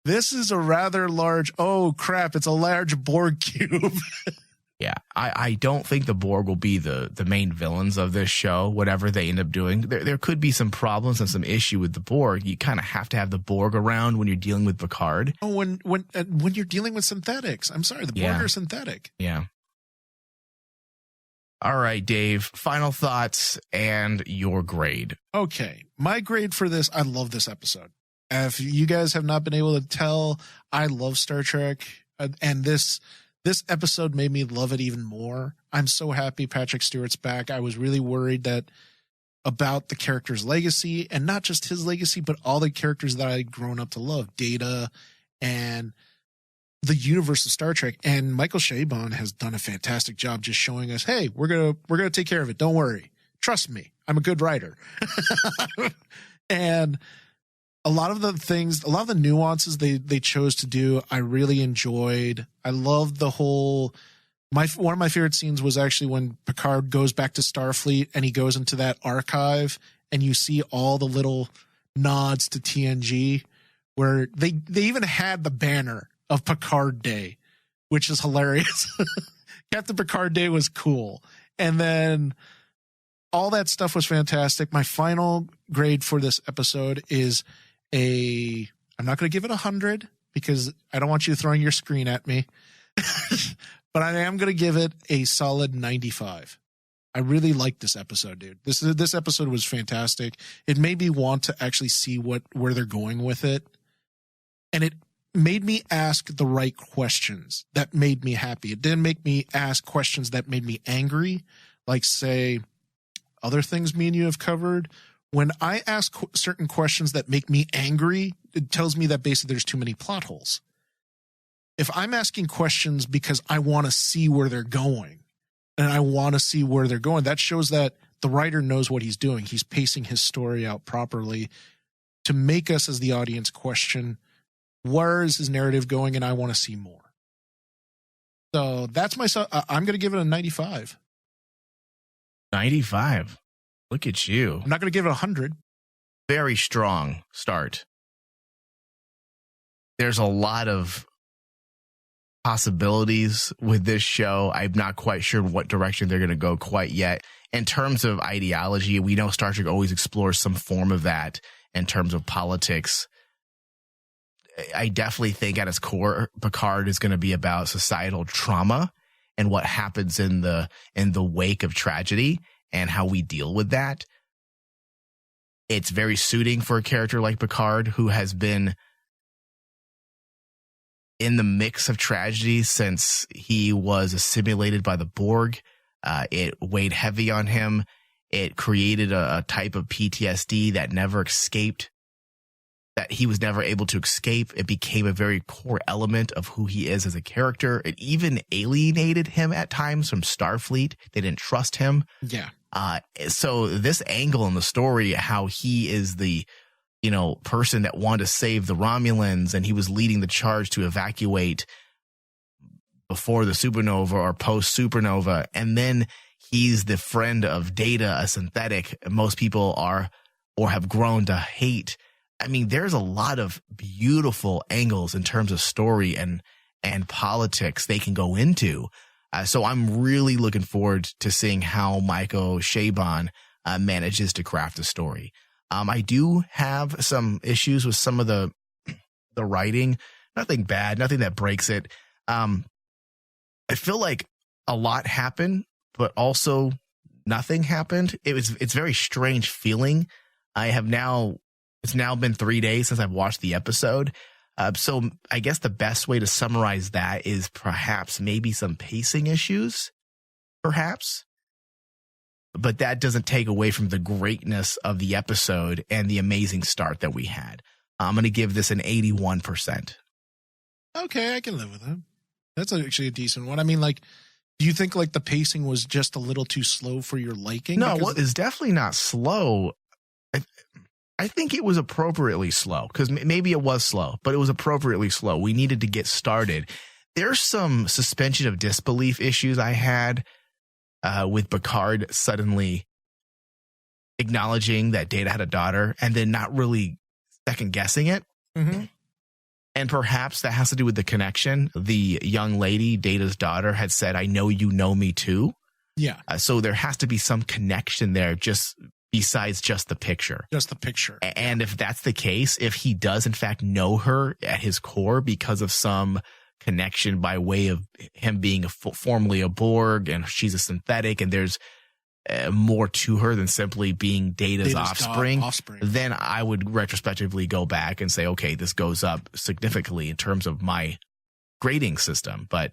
this is a rather large, oh crap, it's a large Borg cube. Yeah, I don't think the Borg will be the main villains of this show, whatever they end up doing. There could be some problems and some issue with the Borg. You kind of have to have the Borg around when you're dealing with Picard. Oh, when you're dealing with synthetics. I'm sorry, the Borg are synthetic. Yeah. All right, Dave, final thoughts and your grade. Okay. My grade for this, I love this episode. If you guys have not been able to tell, I love Star Trek. And this episode made me love it even more. I'm so happy Patrick Stewart's back. I was really worried about the character's legacy, and not just his legacy, but all the characters that I'd grown up to love, Data and the universe of Star Trek. And Michael Chabon has done a fantastic job just showing us, hey, we're gonna take care of it. Don't worry. Trust me. I'm a good writer. And a lot of the nuances they chose to do, I really enjoyed. I loved the whole. One of my favorite scenes was actually when Picard goes back to Starfleet and he goes into that archive and you see all the little nods to TNG, where they even had the banner of Picard Day, which is hilarious. Captain Picard Day was cool. And then all that stuff was fantastic. My final grade for this episode is I'm not going to give it 100 because I don't want you throwing your screen at me. But I am going to give it a solid 95. I really liked this episode, dude. This episode was fantastic. It made me want to actually see where they're going with it. And it made me ask the right questions that made me happy. It didn't make me ask questions that made me angry, like, say, other things me and you have covered. When I ask certain questions that make me angry, it tells me that basically there's too many plot holes. If I'm asking questions because I want to see where they're going, that shows that the writer knows what he's doing. He's pacing his story out properly to make us as the audience question, where is his narrative going? And I want to see more. So that's I'm going to give it a 95. 95. Look at you. I'm not going to give it 100. Very strong start. There's a lot of possibilities with this show. I'm not quite sure what direction they're going to go quite yet. In terms of ideology, we know Star Trek always explores some form of that in terms of politics. I definitely think at its core, Picard is going to be about societal trauma and what happens in the wake of tragedy and how we deal with that. It's very suiting for a character like Picard, who has been in the mix of tragedy since he was assimilated by the Borg. It weighed heavy on him. It created a type of PTSD that never escaped, that he was never able to escape. It became a very core element of who he is as a character. It even alienated him at times from Starfleet. They didn't trust him. Yeah. So this angle in the story, how he is the person that wanted to save the Romulans, and he was leading the charge to evacuate before the supernova or post supernova. And then he's the friend of Data, a synthetic most people are or have grown to hate. I mean, there's a lot of beautiful angles in terms of story and politics they can go into. So I'm really looking forward to seeing how Michael Chabon manages to craft a story. I do have some issues with some of the writing. Nothing bad, nothing that breaks it. I feel like a lot happened, but also nothing happened. It's very strange feeling. It's now been 3 days since I've watched the episode. So I guess the best way to summarize that is perhaps maybe some pacing issues, perhaps. But that doesn't take away from the greatness of the episode and the amazing start that we had. I'm going to give this an 81%. Okay, I can live with that. That's actually a decent one. I mean, like, do you think like the pacing was just a little too slow for your liking? No, well, it's definitely not slow. I think it was appropriately slow, because maybe it was slow, but it was appropriately slow. We needed to get started. There's some suspension of disbelief issues I had with Picard suddenly acknowledging that Data had a daughter and then not really second guessing it. Mm-hmm. And perhaps that has to do with the connection. The young lady, Data's daughter, had said, "I know you know me too." Yeah. So there has to be some connection there, just besides just the picture. Just the picture. And if that's the case, if he does in fact know her at his core because of some connection by way of him being formerly a Borg and she's a synthetic, and there's more to her than simply being Data's offspring, then I would retrospectively go back and say, okay, this goes up significantly in terms of my grading system. But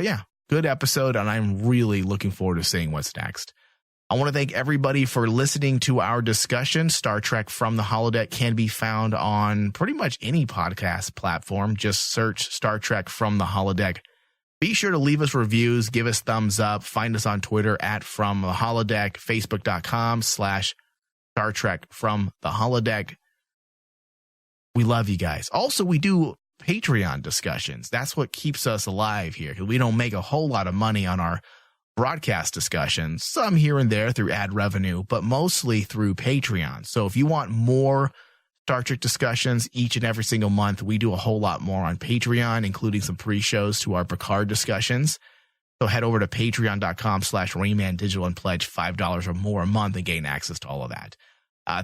yeah, good episode, and I'm really looking forward to seeing what's next. I want to thank everybody for listening to our discussion. Star Trek From the Holodeck can be found on pretty much any podcast platform. Just search Star Trek From the Holodeck. Be sure to leave us reviews, give us thumbs up, find us on Twitter at From the Holodeck, Facebook.com/Star Trek From the Holodeck. We love you guys. Also, we do Patreon discussions. That's what keeps us alive here, because we don't make a whole lot of money on our broadcast discussions, some here and there through ad revenue, but mostly through Patreon. So if you want more Star Trek discussions each and every single month, we do a whole lot more on Patreon, including some pre-shows to our Picard discussions. So head over to patreon.com/Rayman Digital and pledge $5 or more a month and gain access to all of that.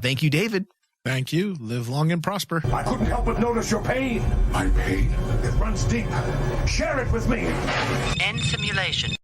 Thank you, David. Thank you. Live long and prosper. I couldn't help but notice your pain. My pain, it runs deep. Share it with me. End simulation.